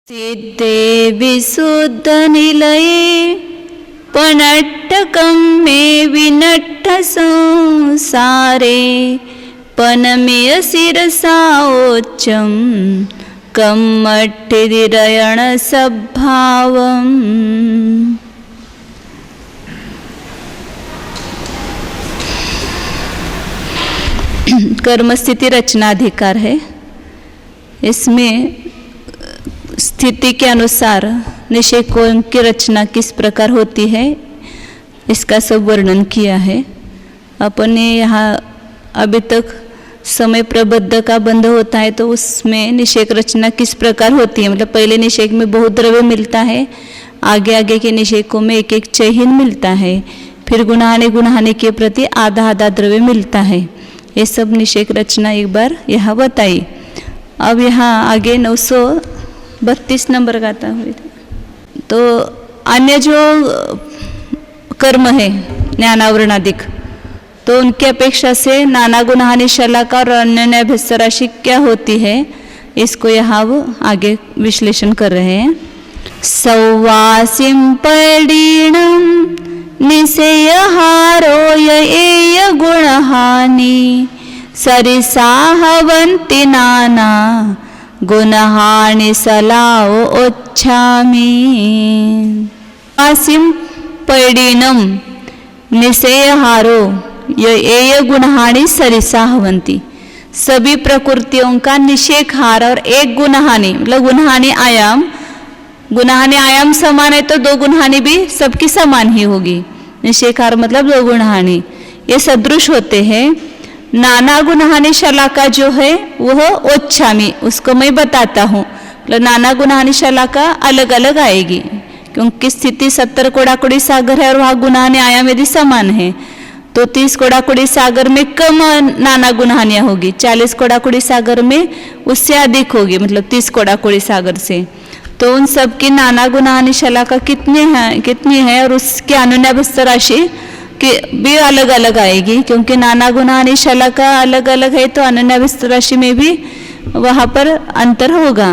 सिद्धे विशुद्धनिलये पनट्टकं मे विनट्ठ संसारे पनमेय शिरसाओच्चं कम्मट्टिदिरयण सद्भावम्। कर्मस्थिति रचनाधिकार है। इसमें स्थिति के अनुसार निषेकों की रचना किस प्रकार होती है इसका सब वर्णन किया है। अपन ने यहाँ अभी तक समय प्रबद्ध का बंध होता है तो उसमें निषेक रचना किस प्रकार होती है, मतलब पहले निषेक में बहुत द्रव्य मिलता है, आगे आगे के निषेकों में एक एक चयहीन मिलता है, फिर गुणाहानि के प्रति आधा आधा द्रव्य मिलता है। ये सब निषेक रचना एक बार यहाँ बताई। अब यहाँ आगे 932 नंबर गाता हुआ तो अन्य जो कर्म है ज्ञानावरणादिक, तो उनकी अपेक्षा से नाना गुणाहानि शलाका और अन्य अभ्यस्त राशि क्या होती है इसको यहाँ वो आगे विश्लेषण कर रहे हैं। सौवासिं परिणम निसेयहारो येय गुणहानि सरिसाहवन्ति नाना गुणहानि सलाओ ओच्छामि। वासिं परिणम निसेयहारो येय गुणहानि सरिसाहवन्ति, सभी प्रकृतियों का निषेक हार और एक गुणहानि, मतलब गुणहानि आयाम समान है तो दो गुणहानि भी सबकी समान ही होगी। निषेकार मतलब दो गुणहानि ये सदृश होते हैं। नाना गुणहानि शलाका जो है वह ओच्छामी, उसको मैं बताता हूँ, मतलब नाना गुणहानि शलाका अलग अलग आएगी क्योंकि स्थिति 70 कोड़ाकुड़ी सागर है और वहाँ गुणहानि आयाम यदि समान है तो 30 कोड़ाकुड़ी सागर में कम नाना गुणहानियाँ होगी, 40 कोड़ाकुड़ी सागर में उससे अधिक होगी, मतलब 30 कोड़ाकुड़ी सागर से। तो उन सब की नाना गुणाहानि शलाका कितनी है और उसके अनुन्याभ्यस्त राशि की भी अलग अलग आएगी क्योंकि नाना गुणाहानि शलाका अलग अलग है तो अनुन्याभ्यस्त राशि में भी वहाँ पर अंतर होगा।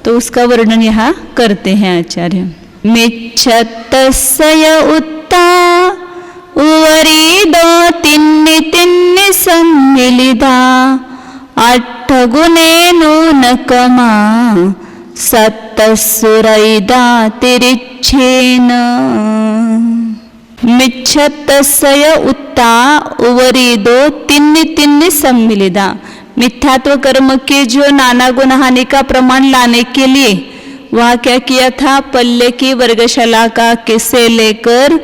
तो उसका वर्णन यहाँ करते हैं आचार्य। मिच्छतस्य उत्ता उवरीदो तिन्नि तिन्नि सम्मिलिता अट्ठ गुणे नूनकमा सत्तसुरैदा तिरिच्छेन। मिच्छतस्य उत्ता उवरीदो तिन्नि तिन्नि सम्मिलिता, मिथ्यात्व कर्म के जो नाना गुणहानि का प्रमाण लाने के लिए वह क्या किया था, पल्ले की वर्गशलाका से लेकर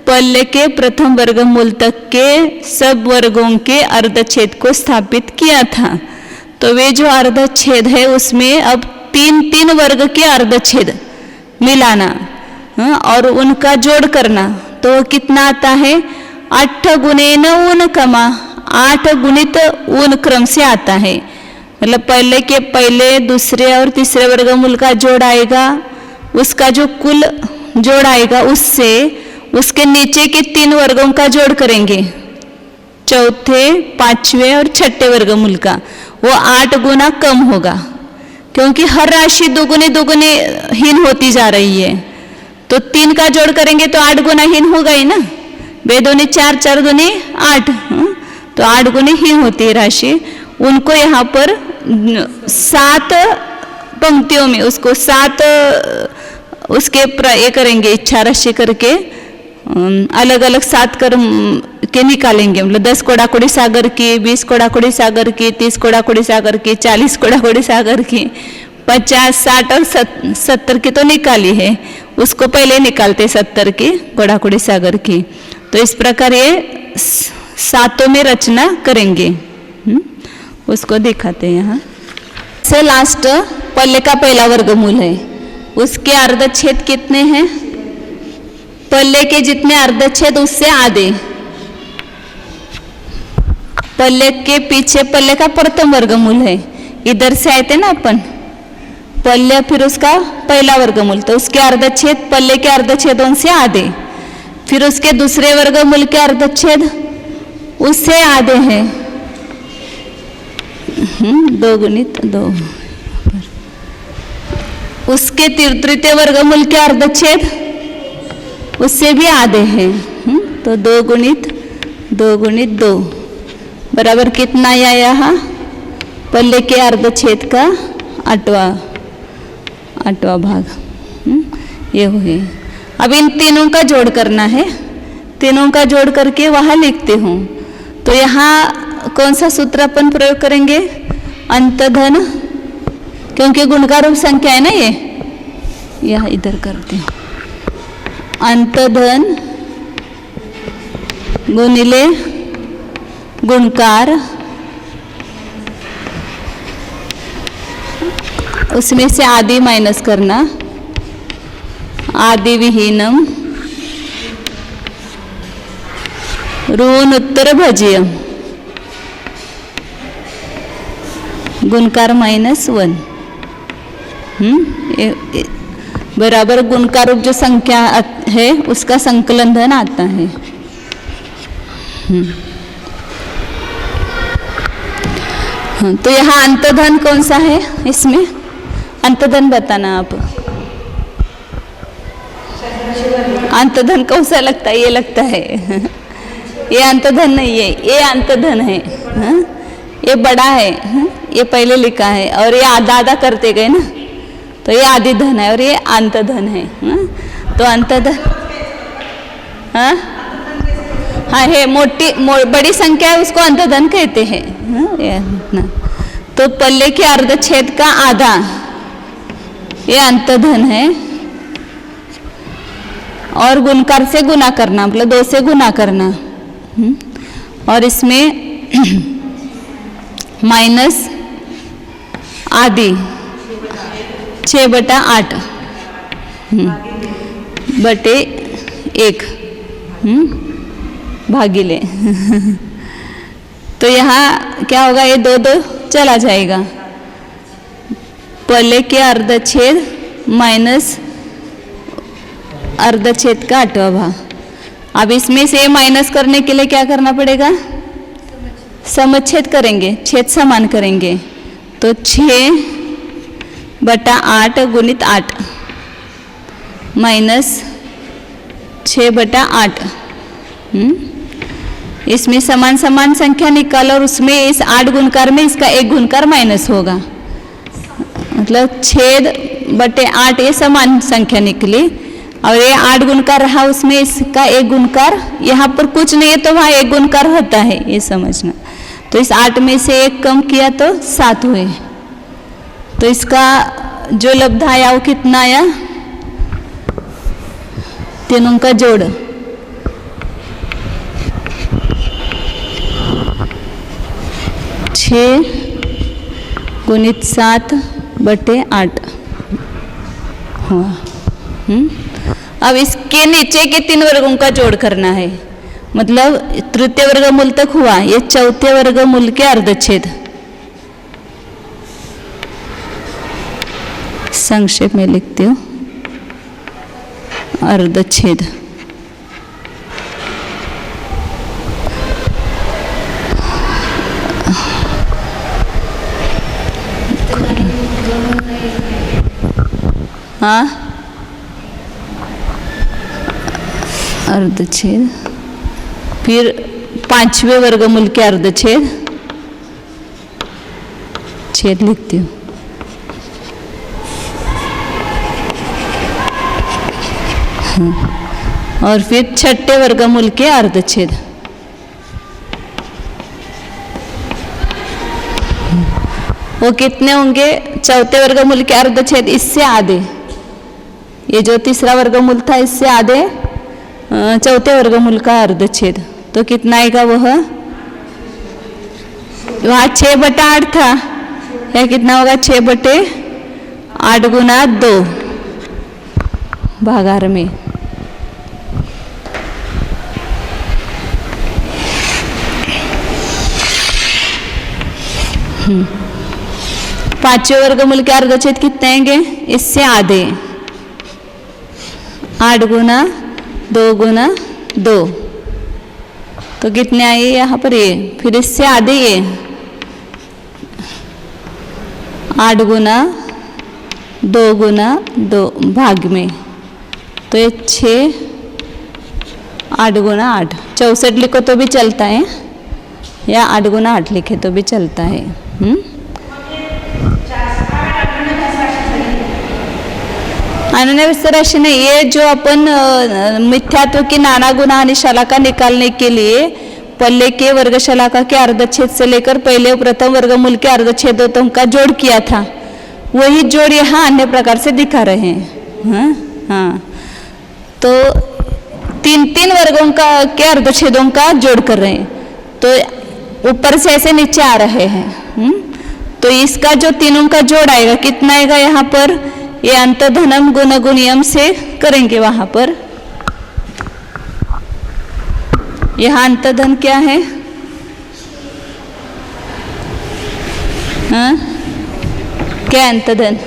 पल्ले के प्रथम वर्गमूल तक के सब वर्गों के अर्धच्छेद को स्थापित किया था। तो वे जो अर्धच्छेद है उसमें अब तीन वर्ग के अर्धच्छेद मिलाना और उनका जोड़ करना तो कितना आता है, 8 गुणेन ऊनकमा, 8 गुणित ऊन क्रम से आता है। मतलब पहले के पहले दूसरे और तीसरे वर्गमूल का जोड़ आएगा, उसका जो कुल जोड़ आएगा उससे उसके नीचे के 3 वर्गों का जोड़ करेंगे, चौथे, पांचवे और छठे वर्गमूल का, वो 8 गुना कम होगा क्योंकि हर राशि दोगुनी हीन होती जा रही है। तो 3 का जोड़ करेंगे तो 8 गुना हीन होगा ही ना, 2 दूनी 4, 4 दूनी 8, तो 8 गुनी हीन होती है राशि। उनको यहाँ पर 7 पंक्तियों में उसको 7 उसके ये करेंगे, इच्छा राशि करके अलग अलग 7 कर्म के निकालेंगे, मतलब 10 कोड़ाकुड़ी सागर की, 20 कोड़ाकुड़ी सागर की, 30 कोड़ाकुड़ी सागर की, 40 कोड़ाकुड़ी सागर की, 50, 60 और 70 की तो निकाली है, उसको पहले निकालते 70 की कोड़ाकुड़ी सागर की। तो इस प्रकार ये 7 में रचना करेंगे, उसको दिखाते हैं यहाँ से। लास्ट पल्ले का पहला वर्गमूल है, उसके अर्धच्छेद कितने हैं, पल्ले के जितने अर्धच्छेद उससे आधे, पल्ले के पीछे पल्ले का प्रथम वर्गमूल है, इधर से आए थे ना अपन पल्ले, फिर उसका पहला वर्गमूल, तो उसके अर्धच्छेद पल्ले के अर्धच्छेदों से आधे, फिर उसके दूसरे वर्गमूल के अर्धच्छेद उससे आधे हैं, 2 गुणित 2 उसके तृतीय वर्गमूल के अर्धच्छेद उससे भी आधे हैं। तो 2 गुणित 2 बराबर कितना आया यहाँ? पल्ले के अर्धच्छेद का 8वां भाग। ये हो गई। अब इन तीनों का जोड़ करना है, तीनों का जोड़ करके वहाँ लिखते हूँ। तो यहाँ कौन सा सूत्र अपन प्रयोग करेंगे? अंतधन, क्योंकि गुणकार रूप संख्या है ना ये, यह इधर करते हैं। अंतधन गुणिले गुणकार, उसमें से आदि माइनस करना, आदि विहीनम ऋण उत्तर भज्य गुणकार -1 बराबर गुणकार रूप जो संख्या है उसका संकलन धन आता है। तो यहाँ अंतधन कौन सा है? इसमें अंतधन बताना आप। अंतधन कौन सा लगता है? ये लगता है ये अंतधन नहीं है, ये अंतधन है। ये बड़ा है, ये पहले लिखा है, और ये आधा आधा करते गए ना, तो ये आदि धन है और ये अंतधन है। तो अंतधन हाँ है, बड़ी संख्या है उसको अंतधन कहते हैं। तो पल्ले के अर्धच्छेद का आधा ये अंतधन है, और गुणकार से गुना करना, मतलब 2 से गुना करना, और इसमें माइनस आदि 6/8 बटे 1 भागिले तो यहाँ क्या होगा? ये 2 चला जाएगा। पहले के अर्धच्छेद माइनस अर्धच्छेद का 8वां भाग। अब इसमें से माइनस करने के लिए क्या करना पड़ेगा? समच्छेद करेंगे, छेद समान करेंगे। तो 6/8 गुणित 8 माइनस 6/8। इसमें समान समान संख्या निकालो, और उसमें इस 8 गुणकार में इसका 1 गुणकार माइनस होगा, मतलब 6/8 ये समान संख्या निकली, और ये 8 गुणकार रहा, उसमें इसका 1 गुणकार, यहाँ पर कुछ नहीं है तो वहाँ 1 गुणकार होता है, ये समझना। तो इस 8 में से 1 कम किया तो 7 हुए। तो इसका जो लब्ध आया वो कितना आया? तीनों का जोड़ 6 गुणित 7/8 हुआ। अब इसके नीचे के 3 वर्गों का जोड़ करना है, मतलब तृतीय वर्गमूल तक हुआ, ये चौथे वर्गमूल के अर्धच्छेद। संक्षेप में लिखती हूँ, अर्धच्छेद हाँ, अर्धच्छेद, फिर 5वें वर्गमूल के अर्धच्छेद, छेद लिखती हूँ। और फिर 6ठे वर्गमूल के अर्धच्छेद। वो कितने होंगे? चौथे वर्गमूल के अर्धच्छेद इससे आधे, ये जो तीसरा वर्गमूल था इससे आधे चौथे वर्गमूल का अर्धच्छेद। तो कितना आएगा? वहाँ 6/8 था, या कितना होगा? 6/8 गुना 2 भागार में। पांचवें वर्गमूल के अर्धच्छेद कितने आएंगे? इससे आधे, 8 गुना 2 गुना 2, तो कितने आए यहाँ पर? ये फिर इससे आधे, ये 8 गुना 2 गुना 2 भाग में, तो ये 6, 8 गुना 8, 64 लिखो तो भी चलता है, या 8 गुना 8 लिखे तो भी चलता है। अनन्य व्यस्त राशि नहीं, ये जो अपन मिथ्यात्व की नाना गुना आणि शलाका निकालने के लिए पल्ले के वर्ग शलाका के अर्धच्छेद से लेकर पहले प्रथम वर्गमूल के अर्धच्छेदों का जोड़ किया था, वही जोड़ यहाँ अन्य प्रकार से दिखा रहे हैं। हाँ, तो 3 वर्गों का के अर्धच्छेदों का जोड़ कर रहे हैं, तो ऊपर से ऐसे नीचे आ रहे हैं। तो इसका जो तीनों का जोड़ आएगा कितना आएगा यहाँ पर, ये अंतधनम गुणगुणियम से करेंगे वहां पर। यहाँ अंतधन क्या है, हाँ क्या अंतधन,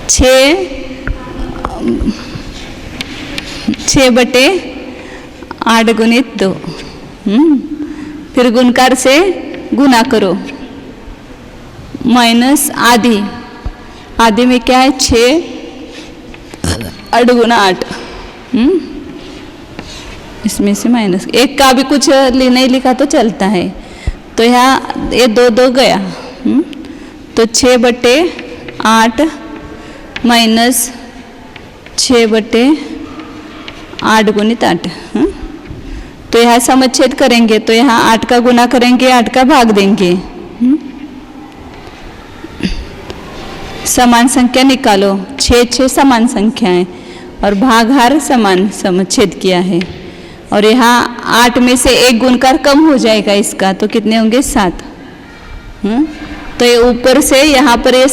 6/8 गुणित 2, फिर गुणकार से गुना करो, माइनस आधी में क्या है 6, 8 गुना 8, इसमें से माइनस, एक का भी कुछ नहीं लिखा तो चलता है, तो यहाँ ये 2 गया, तो 6/8 माइनस 6/8 गुणित 8, तो यहाँ समच्छेद करेंगे, तो यहाँ 8 का गुना करेंगे, 8 का भाग देंगे, समान संख्या निकालो, 6 समान संख्या है और भागहार समान समच्छेद किया है, और यहाँ 8 में से एक गुणकार कम हो जाएगा इसका, तो कितने होंगे 7। तो ये ऊपर से यहाँ पर ये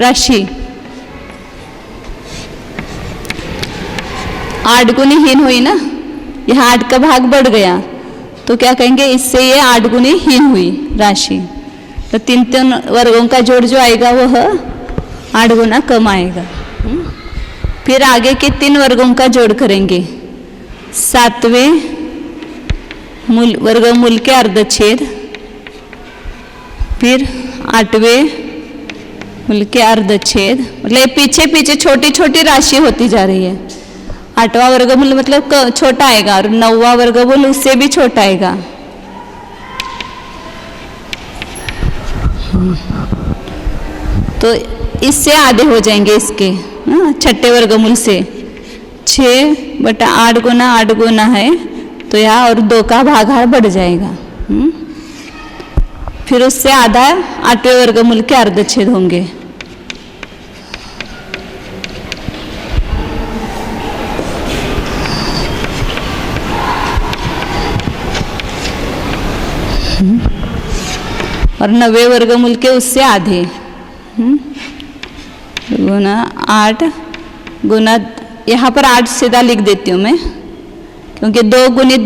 राशि 8 गुनी हीन हुई ना, यहाँ 8 का भाग बढ़ गया, तो क्या कहेंगे इससे ये 8 गुनी हीन हुई राशि, तो 3 वर्गों का जोड़ जो आएगा वह 8 गुना कम आएगा। फिर आगे के 3 वर्गों का जोड़ करेंगे, 7वें वर्गमूल के अर्धच्छेद, फिर 8वें मूल के अर्धच्छेद, मतलब पीछे पीछे छोटी छोटी राशि होती जा रही है। 8वां वर्गमूल मतलब छोटा आएगा और 9वां वर्गमूल उससे भी छोटा आएगा। तो इससे आधे हो जाएंगे इसके, छठे वर्गमूल से 6/8 गुना 8 गुना है, तो यहाँ और 2 का भागहार बढ़ जाएगा। फिर उससे आधा 8वें वर्गमूल के अर्धच्छेद होंगे। और 9वें वर्गमूल के उससे आधे, गुना 8 गुना, यहाँ पर 8 सीधा लिख देती हूँ मैं, क्योंकि 2 गुणित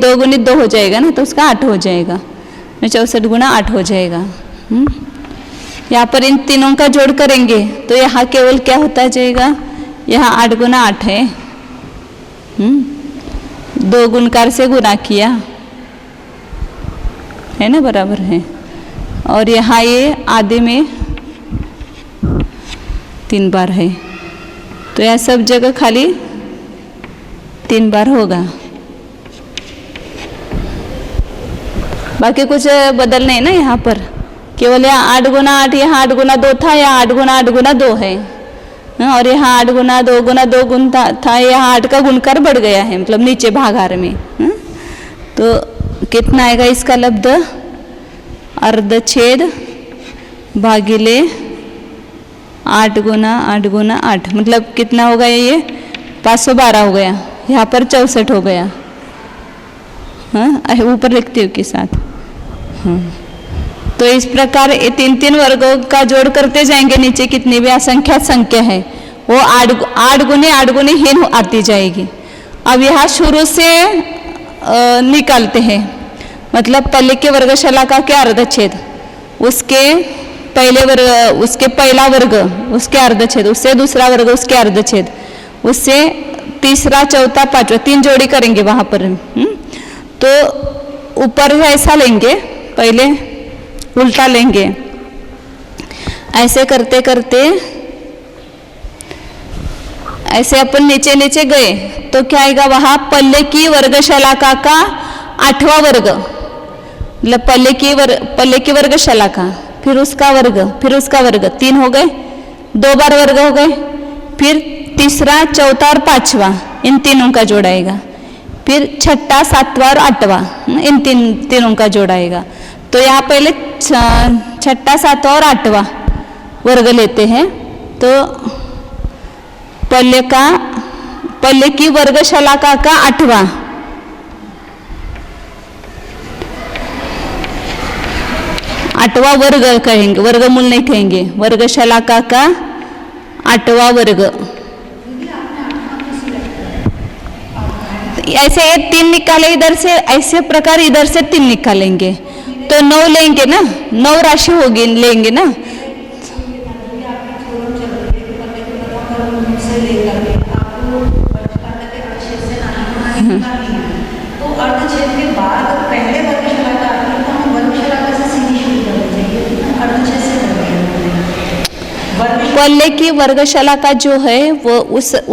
2 हो जाएगा ना, तो उसका 8 हो जाएगा, 64 गुना 8 हो जाएगा। यहाँ पर इन तीनों का जोड़ करेंगे तो यहाँ केवल क्या होता जाएगा, यहाँ 8 गुना 8 है, 2 गुणकार से गुना किया है ना, बराबर है, और यहाँ ये आधे में 3 बार है, तो यह सब जगह खाली 3 बार होगा, बाकी कुछ बदल नहीं ना यहाँ पर, केवल यहाँ 8 गुना 8, यहाँ 8 गुना 2 था, यहाँ 8 गुना 8 गुना 2 है, और यहाँ 8 गुना 2 गुना 2 गुण था, यहाँ 8 का गुणकार बढ़ गया है, मतलब नीचे भागाहार में। तो कितना आएगा इसका लब्ध, अर्धच्छेद भागिले 8 गुना 8 गुना 8, मतलब कितना हो गया ये 512 हो गया, यहाँ पर 64 हो गया। हाँ, ऊपर लिखती हूँ के साथ। हाँ, तो इस प्रकार 3 वर्गों का जोड़ करते जाएंगे, नीचे कितनी भी असंख्यात संख्या है वो 8 गुने हीन आती जाएगी। अब यहाँ शुरू से निकालते हैं, मतलब पहले के वर्गशलाका के अर्धच्छेद, उसके पहले वर्ग, उसके पहला वर्ग, उसके अर्धच्छेद, उससे दूसरा वर्ग, उसके अर्धच्छेद, उससे तीसरा चौथा पांचवा, 3 जोड़ी करेंगे वहां पर। तो ऊपर ऐसा लेंगे, पहले उल्टा लेंगे, ऐसे करते करते ऐसे अपन नीचे नीचे गए तो क्या आएगा वहां पल्ले की वर्गशलाका का 8वां वर्ग, मतलब पल्ले की वर्गशलाका, फिर उसका वर्ग, फिर उसका वर्ग, 3 हो गए, 2 बार वर्ग हो गए, फिर तीसरा, चौथा और 5वां, इन तीनों का जोड़ आएगा, फिर छठा, 7वां और 8वां, इन तीनों का जोड़ आएगा। तो यहाँ पहले छठा, 7वां और 8वां वर्ग लेते हैं। तो पल्ले की वर्गशलाका का 8वां, वर्ग कहेंगे, वर्गमूल नहीं कहेंगे, वर्गशलाका का 8वां वर्ग। ऐसे ये 3 निकाले इधर से, ऐसे प्रकार इधर से 3 निकालेंगे तो 9 लेंगे ना, 9 राशि होगी लेंगे ना। तो अर्धछेद के बाद पहले वर्गशलाका आती है तो हम वर्गशलाका से सीधी शुरू करनी चाहिए, अर्धछेद से करनी। पल्ले की वर्गशलाका जो है वो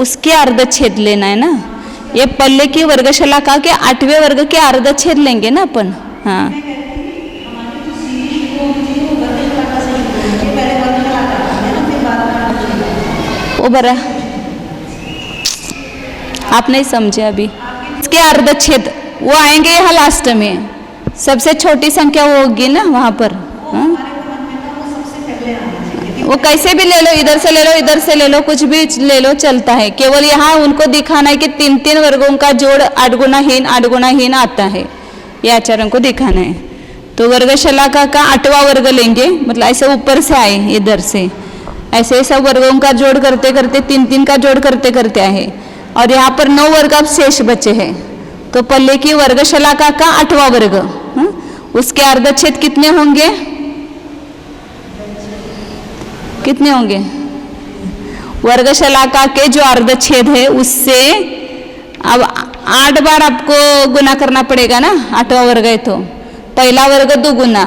उसके अर्धछेद लेना है ना। ये पल्ले की वर्गशलाका के 8वें वर्ग के अर्धछेद लेंगे ना अपन। हाँ, वो बरा आप नहीं समझे अभी। इसके अर्धछेद वो आएंगे यहाँ लास्ट में, सबसे छोटी संख्या वो होगी ना वहाँ पर। हाँ? वो कैसे भी ले लो, इधर से ले लो, इधर से ले लो, कुछ भी ले लो चलता है। केवल यहाँ उनको दिखाना है कि 3 वर्गों का जोड़ 8 गुना हीन आता है, ये आचार्यों को दिखाना है। तो वर्गशलाका का 8वां वर्ग लेंगे, मतलब ऐसे ऊपर से आए इधर से, ऐसे सब वर्गों का जोड़ करते करते 3 का जोड़ करते करते आए और यहाँ पर 9 वर्ग अब शेष बचे हैं। तो पल्ले की वर्गशलाका का 8वां वर्ग, उसके अर्धछेद कितने होंगे? कितने होंगे? वर्गशलाका के जो अर्धछेद है उससे अब 8 बार आपको गुना करना पड़ेगा ना, 8वां वर्ग है तो। पहला वर्ग 2 गुना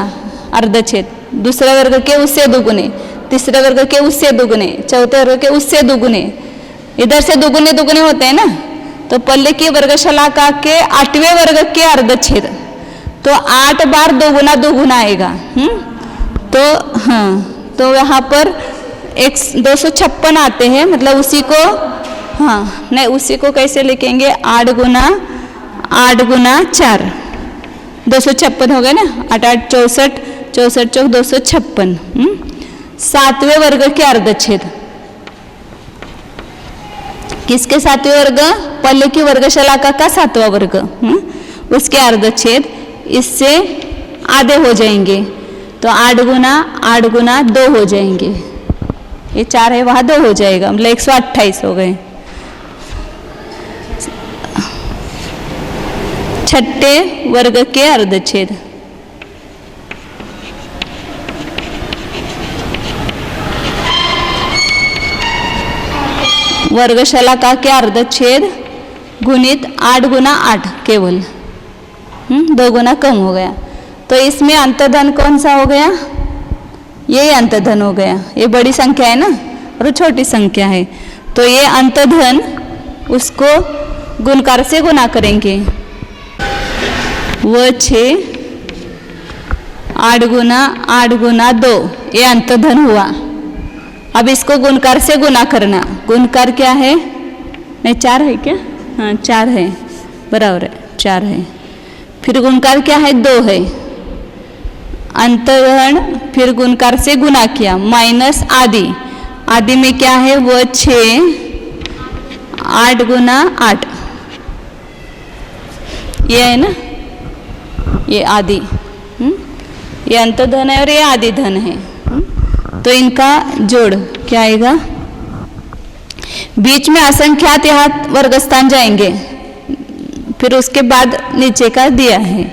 अर्धछेद, दूसरे वर्ग के उससे 2 गुने, तीसरे वर्ग के उससे 2 गुने, चौथे वर्ग के उससे 2 गुने, इधर से 2 गुने होते हैं ना। तो पल्ले की वर्गशलाका के 8वें वर्ग के अर्धछेद, तो 8 बार 2 गुना आएगा। तो हाँ, तो यहाँ पर 256 आते हैं, मतलब उसी को, हाँ नहीं, उसी को कैसे लिखेंगे? 8 गुना 4, 256 हो गए ना। 8 8 64, 64 चौक 256। 7वें वर्ग के अर्धछेद, किसके 7वें वर्ग? पल्ले की वर्गशलाका का 7वां वर्ग, उसके अर्धछेद इससे आधे हो जाएंगे। तो 8 गुना 2 हो जाएंगे, ये 4 है वहाँ 2 हो जाएगा, मतलब 128 हो गए। छठे वर्ग के अर्धछेद, वर्गशलाका के अर्धछेद गुणित 8 गुना 8 केवल, 2 गुना कम हो गया। तो इसमें अंतर्धन कौन सा हो गया? ये अंतर्धन हो गया। ये बड़ी संख्या है ना और छोटी संख्या है, तो ये अंतर्धन उसको गुणकार से गुना करेंगे। वो 6 8 गुना 2, ये अंतर्धन हुआ। अब इसको गुणकार से गुना करना। गुणकार क्या है? नहीं 4 है क्या? हाँ 4 है, बराबर है, 4 है। फिर गुणकार क्या है? 2 है। अंतर्धन फिर गुणकार से गुना किया, माइनस आदि। आदि में क्या है? वो 6 8 गुना 8, ये है ना, ये आदि। ये अंतर्धन है और ये आदि धन है। तो इनका जोड़ क्या आएगा? बीच में असंख्यात यहाँ वर्गस्थान जाएंगे, फिर उसके बाद नीचे का दिया है।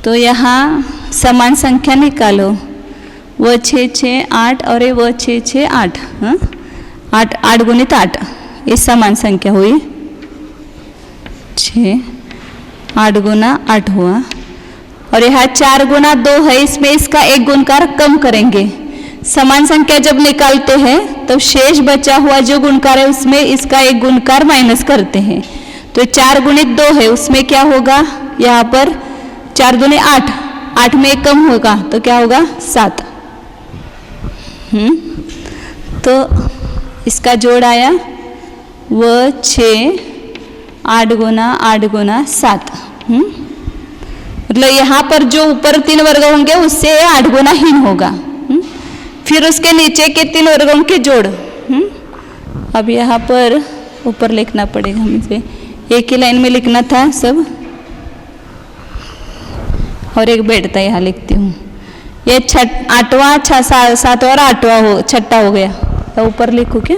तो यहाँ समान संख्या निकालो, वो 6 6 8 और ये वो 6 6 8, 8 गुणित 8, ये समान संख्या हुई। 6 8 गुना 8 हुआ। और यहाँ 4 गुना 2 है, इसमें इसका एक गुणकार कम करेंगे। समान संख्या जब निकालते हैं तो शेष बचा हुआ जो गुणकार है उसमें इसका एक गुणकार माइनस करते हैं। तो 4 गुणित 2 है, उसमें क्या होगा, यहाँ पर 4 दूने 8, 8 में एक कम होगा तो क्या होगा 7। तो इसका जोड़ आया वो 6, 8 गुना 7। मतलब यहाँ पर जो ऊपर 3 वर्ग होंगे उससे 8 गुना हीन होगा। फिर उसके नीचे के 3 वर्गों के जोड़। अब यहाँ पर ऊपर लिखना पड़ेगा मुझे, एक ही लाइन में लिखना था सब, और एक बैठता यहाँ लिखती हूँ। ये 8वां 7वां और 8वां हो 6ठा हो गया, तो ऊपर लिखूँ क्या।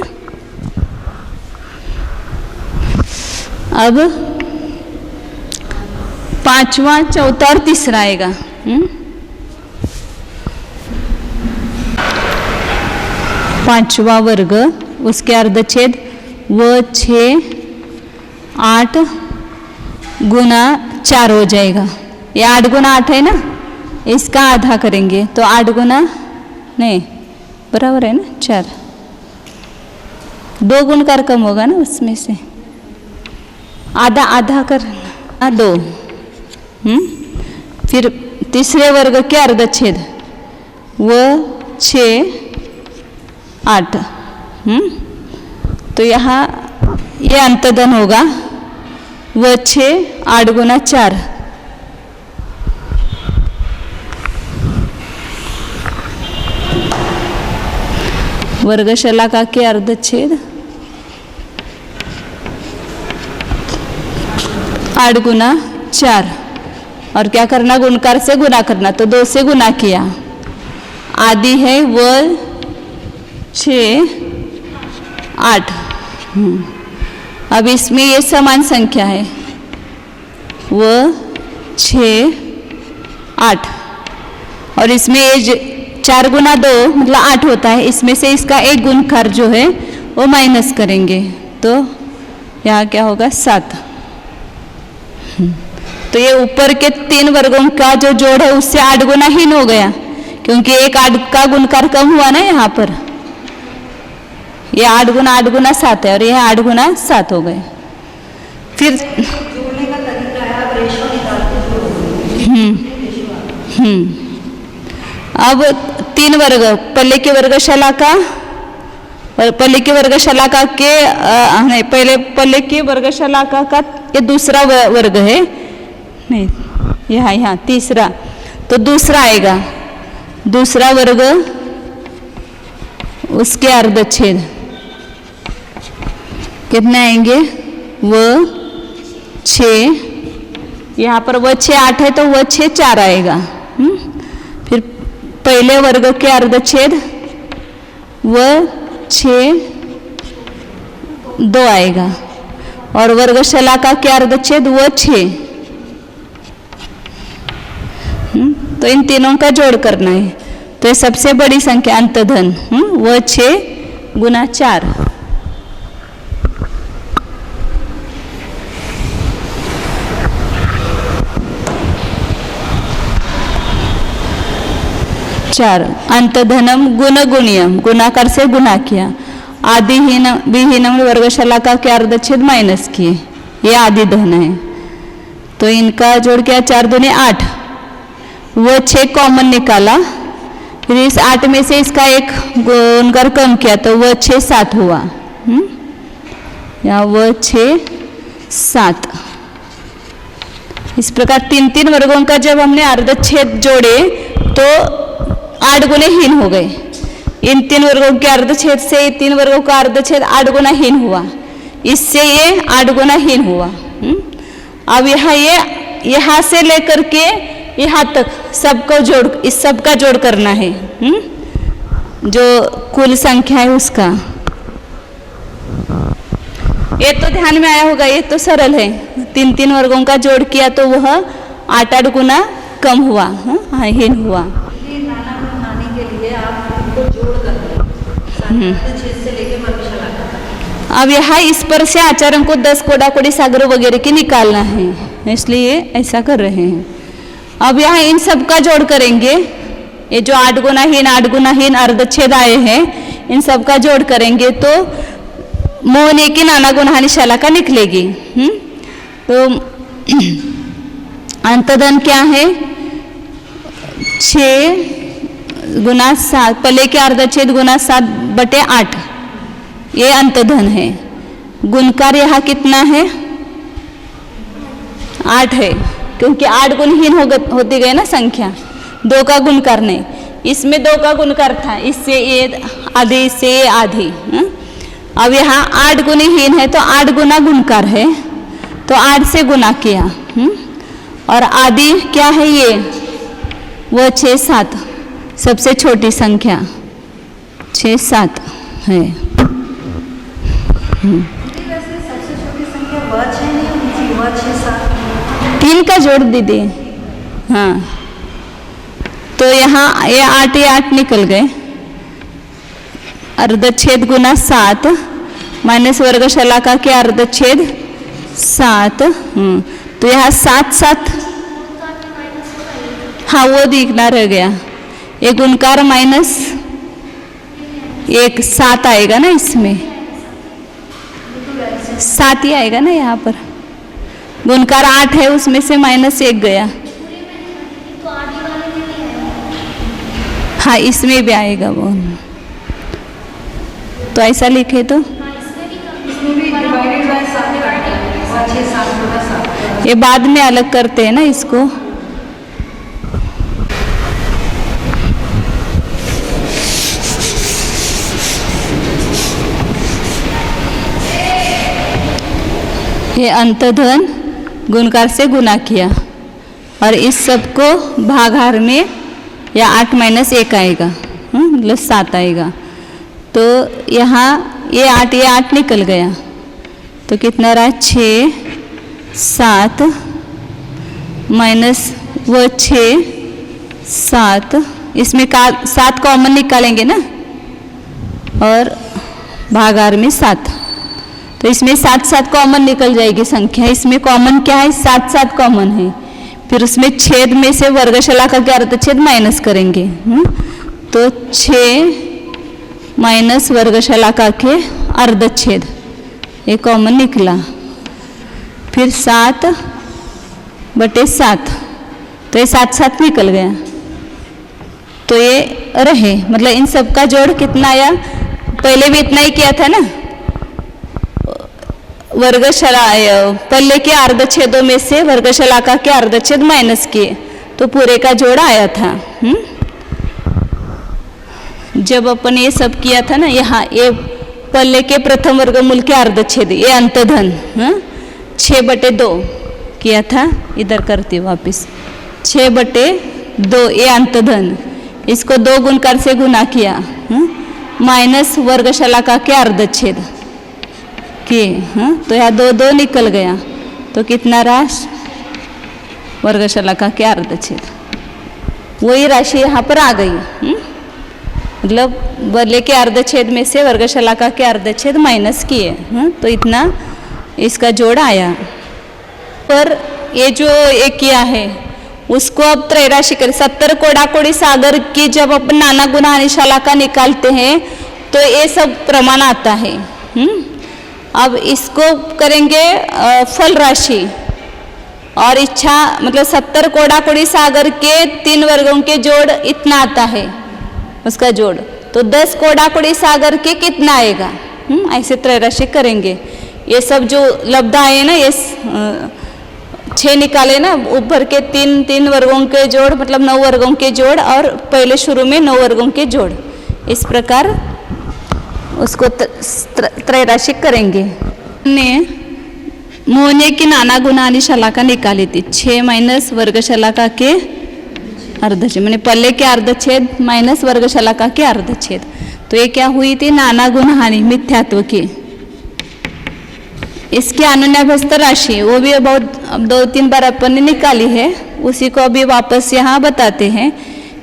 अब 5वां 4था और 3रा आएगा। 5वां वर्ग, उसके अर्धच्छेद वो 6, 8 गुना 4 हो जाएगा। ये 8 गुना 8 है ना, इसका आधा करेंगे तो 8 गुना नहीं बराबर है ना 4, 2 गुणकार कम होगा ना उसमें से, आधा आधा करना 2। फिर तीसरे वर्ग के अर्धच्छेद वो 6, 8। तो यहाँ ये अंतधन होगा वो 6, 8 गुना 4। वर्गशलाका के अर्धच्छेद 8 गुना 4, और क्या करना, गुणकार से गुना करना, तो 2 से गुना किया। आदि है वो 6, 8। अब इसमें ये समान संख्या है वो 6, 8, और इसमें ये 4 गुना 2 मतलब 8 होता है, इसमें से इसका एक गुणकार जो है वो माइनस करेंगे तो यहाँ क्या होगा 7। तो ये ऊपर के 3 वर्गों का जो जोड़ है उससे 8 गुना हीन हो गया, क्योंकि एक 8 का गुणकार कम हुआ ना यहाँ पर। ये 8 गुना 7 है और ये 8 गुना 7 हो गए। फिर जोड़ने का तरीका है, आप रेशो निकालते हो। अब 3 वर्ग, पहले की वर्गशलाका और पहले की वर्गशलाका के नहीं, पहले की वर्गशलाका का ये दूसरा वर्ग है, नहीं यहाँ तीसरा, तो दूसरा आएगा, दूसरा वर्ग उसके अर्धच्छेद कितने आएंगे वो 6, यहाँ पर वो 6, 8 है तो वो 6, 4 आएगा। फिर पहले वर्ग के अर्धच्छेद वो 6, 2 आएगा, और वर्गशलाका के अर्धच्छेद वो 6। तो इन तीनों का जोड़ करना है, तो ये सबसे बड़ी संख्या अंतधन वो 6 गुना 4। अंतधनम गुणगुणियम, गुणाकार से गुना किया। आदिहीनम विहीनम वर्गशलाका के अर्धच्छेद माइनस किए, ये आदि धन है। तो इनका जोड़ किया 4 दूने 8, वो 6 कॉमन निकाला, फिर इस 8 में से इसका एक गुणकार कम किया तो वो 6, 7 हुआ। यहाँ वो 6, 7। इस प्रकार 3 वर्गों का जब हमने अर्धच्छेद जोड़े तो 8 गुने हीन हो गए। इन 3 वर्गों के अर्धच्छेद से 3 वर्गों का अर्धच्छेद 8 गुना हीन हुआ, इससे ये 8 गुना हीन हुआ। अब यहाँ से लेकर के यहाँ तक सबको जोड़, इस सब का जोड़ करना है, जो कुल संख्या है उसका। ये तो ध्यान में आया होगा, ये तो सरल है। 3 वर्गों का जोड़ किया तो वह 8 गुना कम हुआ, हीन हुआ। नाना बनाने के लिए आप उनको जोड़ कर से लेके वर्गशलाका। अब यहाँ इस पर से आचार्यों को 10 कोडाकोड़ी सागर वगैरह की निकालना है, इसलिए ऐसा कर रहे हैं। अब यहाँ इन सब का जोड़ करेंगे ये जो 8 गुणाहीन अर्धच्छेद आए हैं, इन सब का जोड़ करेंगे तो मोहनी की नाना गुणहानि शलाका निकलेगी। तो अंतधन क्या है? 6 गुना 7, पहले के अर्धच्छेद गुना 7/8, ये अंतधन है। गुणकार यहाँ कितना है? 8 है, क्योंकि 8 गुणहीन होती गई ना संख्या, 2 का गुणकार नहीं, इसमें 2 का गुणकार था, इससे ये आधी, इससे ये आधी। अब यहाँ 8 गुणहीन है तो 8 गुना गुणकार है, तो 8 से गुना किया। और आदि क्या है? ये वो 6 7, सबसे छोटी संख्या 6 7 है। सबसे छोटी संख्या वह 6 नहीं, वह 6 7, 3 का जोड़ दीदी। हाँ, तो यहाँ ये 8 निकल गए। अर्धच्छेद गुना 7 माइनस वर्ग शलाका के अर्धच्छेद 7। तो यहाँ 7 7, हाँ वो दिखना रह गया। ये गुणकार माइनस 1 7 आएगा ना, इसमें 7 ही आएगा ना। यहाँ पर गुणकार 8 है, उसमें से माइनस 1 गया। हाँ, इसमें भी आएगा वो। तो ऐसा लिखे तो ये बाद में अलग करते हैं ना इसको। ये अंतधन गुणकार से गुना किया और इस सब को भागाहार में या 8 - 1 आएगा, मतलब 7 आएगा। तो यहाँ ये 8 निकल गया, तो कितना रहा? 6 7 माइनस वो 6 7, इसमें 7 कॉमन निकालेंगे ना, और भागाहार में 7, तो इसमें 7 7 कॉमन निकल जाएगी संख्या। इसमें कॉमन क्या है? 7 7 कॉमन है। फिर उसमें छेद में से वर्ग शलाका के अर्धच्छेद माइनस करेंगे। तो 6 माइनस वर्ग शलाका के अर्धच्छेद, ये कॉमन निकला। फिर 7/7, तो ये 7 7 निकल गया। तो ये रहे, मतलब इन सब का जोड़ कितना आया? पहले भी इतना ही किया था ना, पल्ले के अर्धच्छेदों में से वर्ग शलाका के अर्धच्छेद माइनस किए, तो पूरे का जोड़ आया था। जब अपन ये सब किया था ना, यहाँ ये पल्ले के प्रथम वर्गमूल के अर्धच्छेद, ये अंतधन 6/2 किया था। इधर करती वापिस, 6/2 ये अंतधन, इसको 2 गुणकार से गुना किया, माइनस वर्ग शलाका के अर्धच्छेद किए। तो यहाँ 2 2 निकल गया, तो कितना रहा? वर्ग शलाका के अर्धच्छेद, वही राशि यहाँ पर आ गई। मतलब बल्ले के अर्धच्छेद में से वर्ग शलाका के अर्धच्छेद माइनस किए, तो इतना इसका जोड़ आया। पर ये जो एक किया है उसको अब त्रैराशि कर 70 कोड़ाकोड़ी सागर की जब अपन नाना गुणहानि शलाका निकालते हैं तो ये सब प्रमाण आता है। अब इसको करेंगे फल राशि और इच्छा, मतलब 70 कोड़ाकोड़ी सागर के 3 वर्गों के जोड़ इतना आता है उसका जोड़, तो 10 कोड़ाकोड़ी सागर के कितना आएगा? ऐसे त्रैराशि करेंगे। ये सब जो लब्धा है ना, ये 6 निकाले ना, ऊपर के 3 वर्गों के जोड़, मतलब 9 वर्गों के जोड़, और पहले शुरू में 9 वर्गों के जोड़, इस प्रकार उसको त्रैराशि करेंगे। ने मोहने की नाना गुणहानि शलाका निकाली थी, 6 माइनस वर्ग शलाका के अर्धच्छेद, मैंने पल्ले के अर्धच्छेद माइनस वर्ग शलाका के अर्धच्छेद। तो ये क्या हुई थी? नाना गुणहानि मिथ्यात्व की। इसकी अनुन्याभ्यस्त राशि वो भी बहुत 2-3 बार अपन ने निकाली है, उसी को अभी वापस यहाँ बताते हैं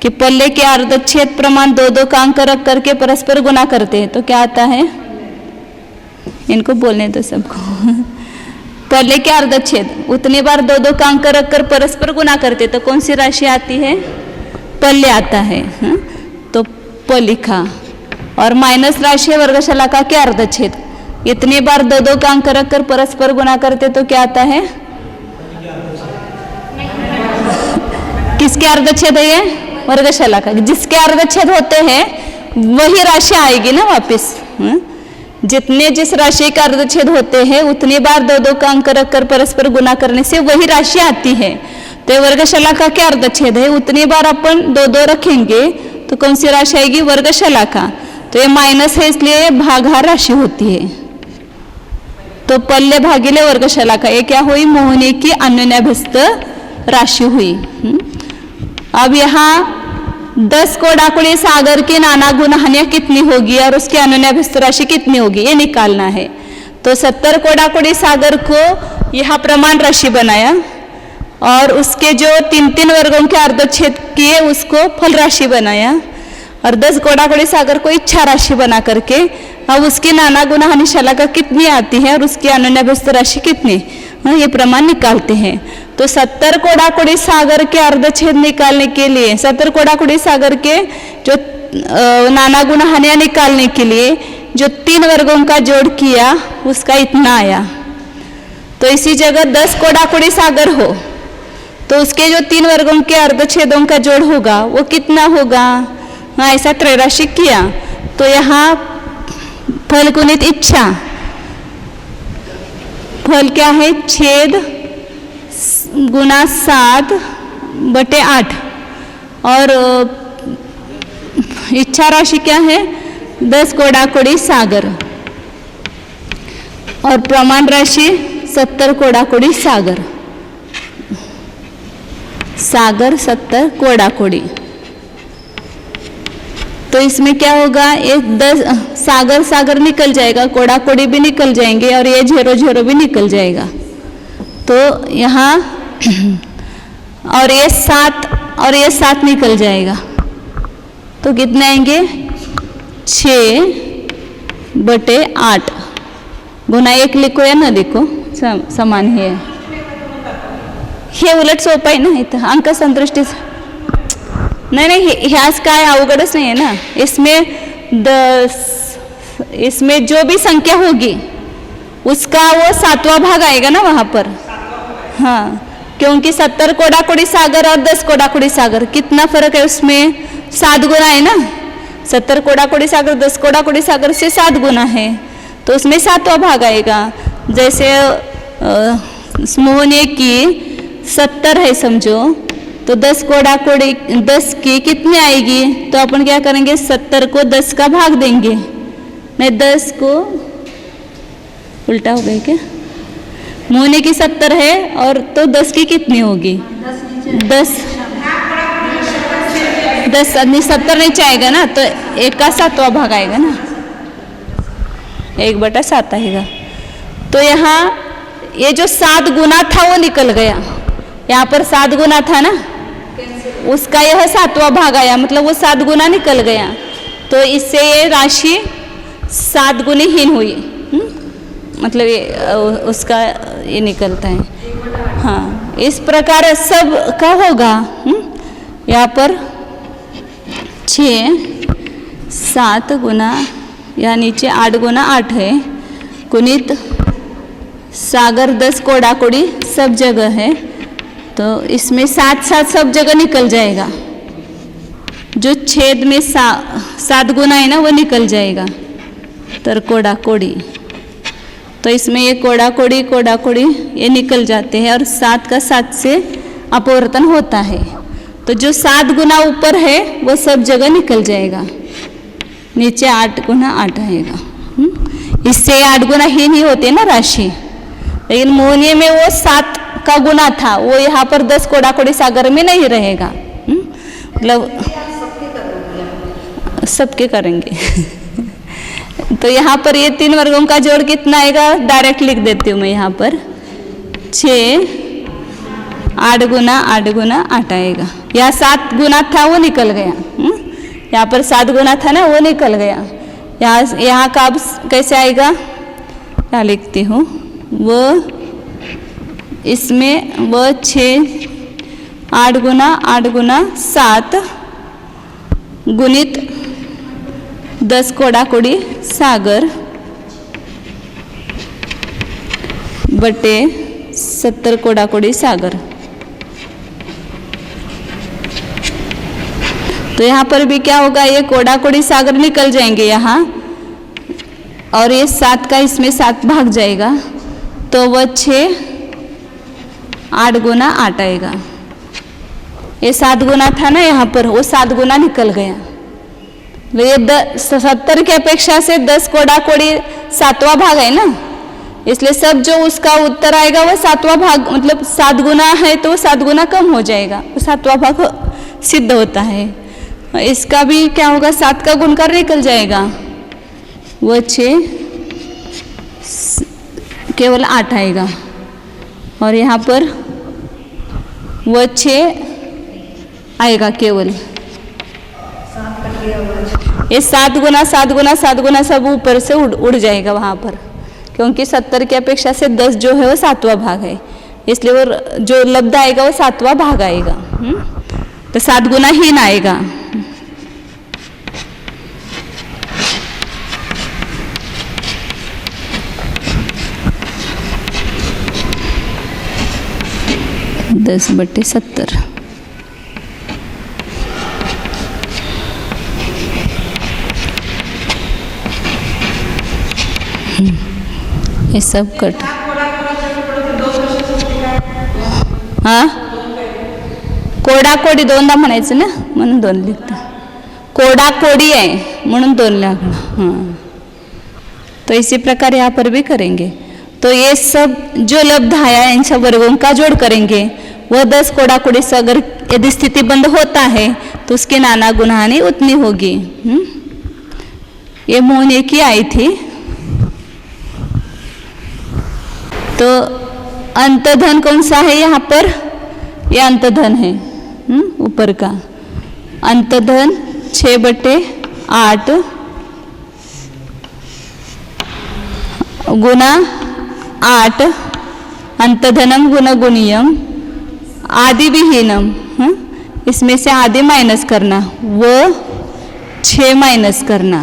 कि पल्ले के अर्धच्छेद प्रमाण 2-2 का अंक रख करके परस्पर गुना करते हैं, तो क्या आता है? इनको बोलने दो सबको। पल्ले के अर्धच्छेद उतनी बार 2-2 का अंक रख कर परस्पर गुना करते, तो कौन सी राशि आती है? पल्ले आता है, तो प लिखा। और माइनस राशि है वर्गशलाका के अर्धच्छेद। इतनी बार दो दो का अंक रखकर परस्पर गुणा करते तो क्या आता है? किसके अर्धच्छेद है ये? वर्गशलाका। जिसके अर्धच्छेद होते हैं वही राशि आएगी ना वापस। जितने जिस राशि के अर्धच्छेद होते हैं उतनी बार दो दो का अंक रखकर परस्पर गुणा करने से वही राशि आती है। तो ये वर्गशलाका के अर्धच्छेद है, उतनी बार अपन दो दो रखेंगे तो कौन सी राशि आएगी? वर्गशलाका। तो ये माइनस है इसलिए ये भागाहार राशि होती है। तो पल्ले भागिले वर्गशलाका ये क्या हुई? मोहनी की अन्योन्याभ्यस्त राशि हुई। अब यहाँ 10 कोडाकुड़ी सागर की नाना गुणहानियाँ कितनी होगी और उसकी अन्योन्याभ्यस्त राशि कितनी होगी ये निकालना है। तो 70 कोडाकुड़ी सागर को यहाँ प्रमाण राशि बनाया और उसके जो 3-3 वर्गों के अर्धच्छेद किए उसको फल राशि बनाया और 10 कोडाकुड़ी सागर को इच्छा राशि बना करके अब उसकी नाना गुणहानि शलाका कितनी आती है और उसकी अन्योन्याभ्यस्त राशि कितनी, ये प्रमाण निकालते हैं। तो 70 कोडाकुड़ी सागर के अर्धच्छेद निकालने के लिए 70 कोडाकुड़ी सागर के जो नाना गुणहानियाँ निकालने के लिए जो 3 वर्गों का जोड़ किया उसका इतना आया। तो इसी जगह 10 कोडाकुड़ी सागर हो तो उसके जो 3 वर्गों के अर्धच्छेदों का जोड़ होगा वो कितना होगा? ऐसा त्रैराशिक किया तो यहाँ फल गुणित इच्छा, फल क्या है? छेद गुना 7/8 और इच्छा राशि क्या है? 10 कोडाकुड़ी सागर और प्रमाण राशि 70 कोडाकुड़ी सागर। सागर 70 कोडाकुड़ी। तो इसमें क्या होगा? एक 10 सागर सागर निकल जाएगा, कोडाकुड़ी भी निकल जाएंगे और ये 0 0 भी निकल जाएगा। तो यहाँ और ये 7 निकल जाएगा तो कितने आएंगे? 6/8 गुना 1 लिखो या ना लिखो समान ही है। हे उलट सोपं आहे ना, इथं अंक संतुष्टी नहीं ह्यास काय अवघडच नहीं है ना। इसमें जो भी संख्या होगी उसका वो 7वां भाग आएगा ना वहाँ पर। हाँ, क्योंकि 70 कोडाकुड़ी सागर और 10 कोडाकुड़ी सागर कितना फर्क है उसमें? 7 गुना है ना। 70 कोडाकुड़ी सागर 10 कोडाकुड़ी सागर से 7 गुना है तो उसमें 7वां भाग आएगा। जैसे मोहनी की 70 है समझो तो 10 कोडाकुड़ी 10 की कितनी आएगी? तो अपन क्या करेंगे? 70 को 10 का भाग देंगे। नहीं 10 को उल्टा हो गया क्या? मोहनी की 70 है और तो 10 की कितनी होगी? 10 70 नहीं चाहेगा ना तो 1 का 7वां भाग आएगा ना, 1/7 आएगा। तो यहाँ ये जो 7 गुना था वो निकल गया। यहाँ पर 7 गुना था ना, उसका यह 7वां भाग आया, मतलब वो 7 गुना निकल गया। तो इससे ये राशि 7 गुनी हीन हुई। मतलब ये उसका ये निकलता है। हाँ, इस प्रकार सब का होगा। यहाँ पर 6 7 गुना या नीचे 8 गुना 8 है गुणित सागर 10 कोडाकुड़ी सब जगह है तो इसमें 7 सब जगह निकल जाएगा। जो छेद में 7 गुना है ना वो निकल जाएगा। तर कोडाकुड़ी तो इसमें ये कोडाकुड़ी ये निकल जाते हैं और 7 का 7 से अपवर्तन होता है। तो जो 7 गुना ऊपर है वो सब जगह निकल जाएगा, नीचे 8 गुना 8 आएगा। इससे 8 गुना ही नहीं होते ना राशि, लेकिन मोहनी में वो 7 का गुना था, वो यहाँ पर 10 कोडाकुड़ी सागर में नहीं रहेगा। मतलब सबके करेंगे। तो यहाँ पर ये 3 वर्गों का जोड़ कितना आएगा? डायरेक्ट लिख देती हूँ मैं यहाँ पर 6 8 गुना 8 आएगा। यहाँ 7 गुना था वो निकल गया। यहाँ पर 7 गुना था ना वो निकल गया। यहाँ का अब कैसे आएगा? क्या लिखती हूँ वो इसमें वो 6 8 गुना 7 गुणित 10 कोडाकोड़ी सागर बटे 70 कोडाकोड़ी सागर। तो यहाँ पर भी क्या होगा, ये कोडाकोड़ी सागर निकल जाएंगे यहाँ, और ये 7 का इसमें 7 भाग जाएगा, तो वह 6 8 गुना 8 आएगा। ये 7 गुना था ना यहाँ पर, वो 7 गुना निकल गया। ये 70 की अपेक्षा से 10 कोडाकोड़ी 7वां भाग है ना, इसलिए सब जो उसका उत्तर आएगा वो 7वां भाग, मतलब 7 गुना है तो 7 गुना कम हो जाएगा, वो 7वां भाग सिद्ध होता है। इसका भी क्या होगा, 7 का गुणकार निकल जाएगा, वो 6 केवल 8 आएगा, और यहाँ पर वो 6 आएगा केवल। ये 7 गुना 7 गुना 7 गुना सब ऊपर से उड़ जाएगा वहाँ पर, क्योंकि 70 की अपेक्षा से 10 जो है वो 7वां भाग है, इसलिए वो जो लब्ध आएगा वो 7वां भाग आएगा। तो 7 गुना हीन आएगा। दस बटे 70। ये सब कट, हाँ कोडाकोडी 2दा म्हणायचं ना, म्हणून 2 लिखता। कोडाकोडी आहे म्हणून 2 लिखना। हाँ, तो इसी प्रकार यहाँ पर भी करेंगे। तो ये सब जो लब्ध आया इनका वर्गों का जोड़ करेंगे, वह 10 कोडाकोड़ी सागर यदि स्थिति बंद होता है तो उसकी नाना गुणहानि उतनी होगी। ये मोहने की आई थी। तो अंतधन कौन सा है यहाँ पर, ये अंतधन है ऊपर का अंतधन 6 बटे 8 गुना 8 अंतधनम गुना गुणियम आदि विहीनम, इसमें से आदि माइनस करना, वो 6 माइनस करना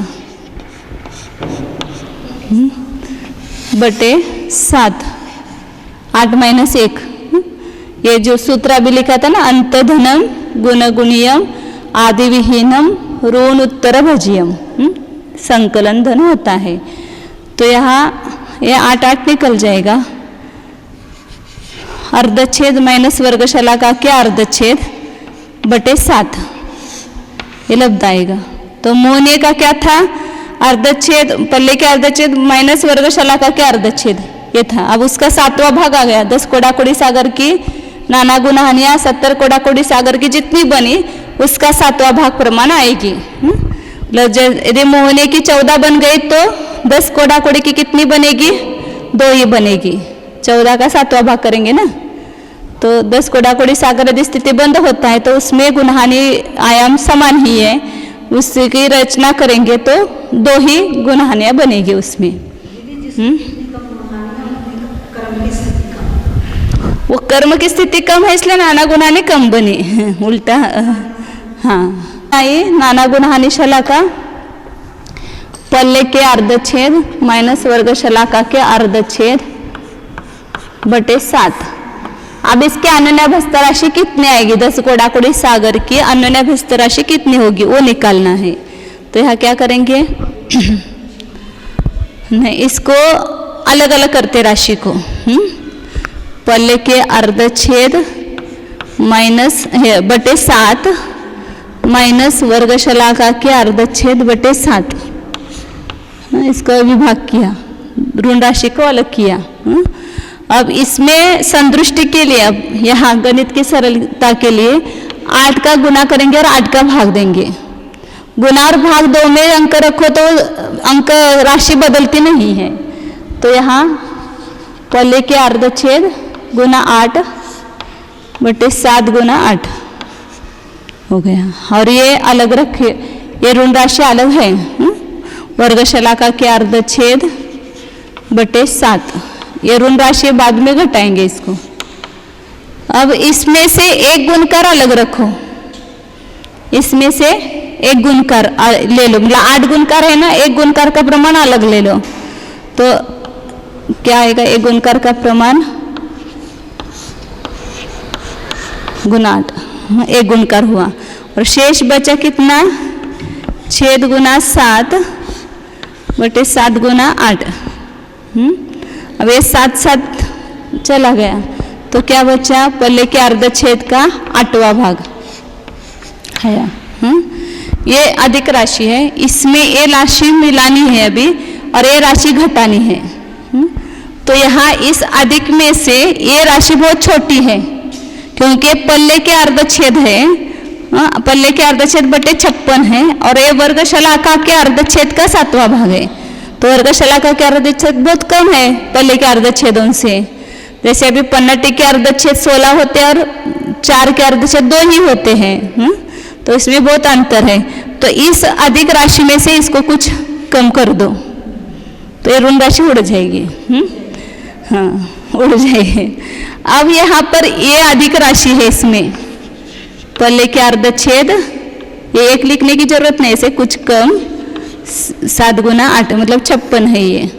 बटे 7 8 माइनस 1। ये जो सूत्र अभी लिखा था ना, अंतधनम गुणगुणियम आदि विहीनम ऋण उत्तर भजियम, संकलन धन होता है। तो यहाँ ये 8 8 निकल जाएगा, अर्धच्छेद माइनस वर्गशलाका के अर्धच्छेद बटे 7 ये लब्ध आएगा। तो मोहनीय का क्या था, अर्धच्छेद पल्ले के अर्धच्छेद माइनस वर्गशलाका के अर्धच्छेद ये था। अब उसका 7वां भाग आ गया। 10 कोडाकोड़ी सागर की नाना गुणहानियाँ 70 कोडाकोड़ी सागर की जितनी बनी उसका 7वां भाग प्रमाण आएगी। यदि मोहनीय की 14 बन गई तो 10 कोडाकोड़ी की कितनी बनेगी, 2 ही बनेगी। 14 का 7वां भाग करेंगे ना, तो 10 कोडाकोड़ी सागर यदि स्थिति बंद होता है तो उसमें गुणहानि आयाम समान ही है, उसकी रचना करेंगे तो 2 ही गुणहानियाँ बनेगी उसमें। वो कर्म की स्थिति कम है इसलिए नाना गुणहानि कम बनी, उल्टा। हाँ, आइए नाना गुणहानि शलाका पल्ले के अर्धच्छेद माइनस वर्ग शलाका के अर्धच्छेद बटे 7। अब इसके अन्योन्याभ्यस्त राशि कितनी आएगी, 10 कोडाकोड़ी सागर की अन्योन्याभ्यस्त राशि कितनी होगी वो निकालना है। तो यहाँ क्या करेंगे, नहीं इसको अलग अलग करते राशि को। पल्ले के अर्धच्छेद माइनस बटे 7 माइनस वर्गशलाका के अर्धच्छेद बटे 7, इसका विभाग किया, ऋण राशि को अलग किया। अब इसमें संतुष्टि के लिए, अब यहाँ गणित की सरलता के लिए 8 का गुना करेंगे और 8 का भाग देंगे। गुना और भाग 2 में अंक रखो तो अंक राशि बदलती नहीं है। तो यहाँ पल्ले के अर्धच्छेद गुना 8 बटे 7 गुना 8 हो गया। और ये अलग रखे, ये ऋण राशि अलग है, वर्गशलाका के अर्धच्छेद बटे 7, ये ऋण राशि बाद में घटाएंगे इसको। अब इसमें से एक गुणकार अलग रखो, इसमें से एक गुणकार ले लो, मतलब 8 गुणकार है ना, एक गुणकार का प्रमाण अलग ले लो। तो क्या आएगा, एक गुणकार का प्रमाण गुना 8, एक गुणकार हुआ। और शेष बचा कितना, 6 गुना 7 बटे 7 गुना 8। अब ये 7 7 चला गया तो क्या बचा, पल्ले के अर्धच्छेद का 8वां भाग है। ये अधिक राशि है, इसमें ये राशि मिलानी है अभी और ये राशि घटानी है। तो यहाँ इस अधिक में से ये राशि बहुत छोटी है क्योंकि पल्ले के अर्धच्छेद है, पल्ले के अर्धच्छेद बटे 56 है और ये वर्ग शलाका के अर्धच्छेद का 7वां भाग है। तो वर्ग शलाका के अर्धच्छेद बहुत कम है पल्ले के अर्धच्छेदों से। जैसे अभी पन्नटी के अर्धच्छेद 16 होते हैं और 4 के अर्धच्छेद 2 ही होते हैं। तो इसमें बहुत अंतर है। तो इस अधिक राशि में से इसको कुछ कम कर दो तो ये ऋण राशि उड़ जाएगी। हाँ, उड़ जाएगी। अब यहाँ पर ये अधिक राशि है, इसमें पल्ले के अर्धच्छेद ये 1 लिखने की जरूरत नहीं, इसे कुछ कम 7 गुना 8 मतलब 56 है ये।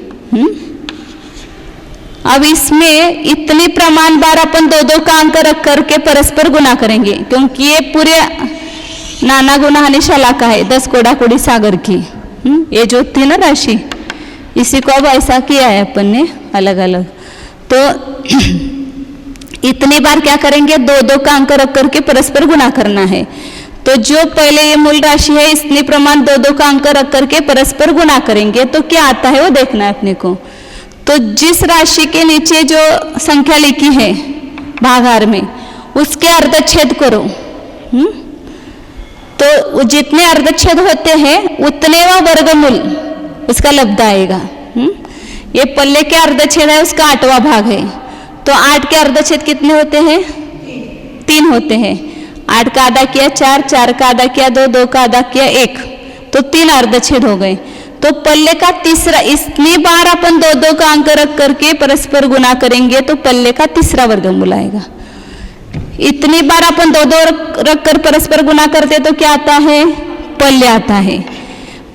अब इसमें इतने प्रमाण बार अपन 2-2 का अंक रख करके परस्पर गुना करेंगे क्योंकि ये पूरे नाना गुना हानि शलाका है 10 कोड़ा कोड़ी सागर की। ये जो थी ना राशि, इसी को अब ऐसा किया है अपन ने अलग अलग। तो इतनी बार क्या करेंगे, 2-2 का अंक रख करके परस्पर गुना करना है। तो जो पहले ये मूल राशि है इसने प्रमाण 2-2 का अंक रख करके परस्पर गुना करेंगे तो क्या आता है वो देखना है अपने को। तो जिस राशि के नीचे जो संख्या लिखी है भागाहार में उसके अर्धच्छेद करो। तो जितने अर्धच्छेद होते हैं उतने वा वर्गमूल उसका लब्ध आएगा। ये पल्ले के अर्धच्छेद है उसका 8वां भाग है। तो 8 के अर्धच्छेद कितने होते हैं, 3 होते हैं। 8 का आधा किया 4, 4 का आधा किया 2, 2 का आधा किया 1, तो 3 अर्धच्छेद हो गए। तो पल्ले का तीसरा, इतनी बार अपन 2-2 का अंक रख करके परस्पर गुना करेंगे तो पल्ले का तीसरा वर्गमूल आएगा। इतनी बार अपन 2-2 रख कर परस्पर गुना करते तो क्या आता है, पल्ले आता है।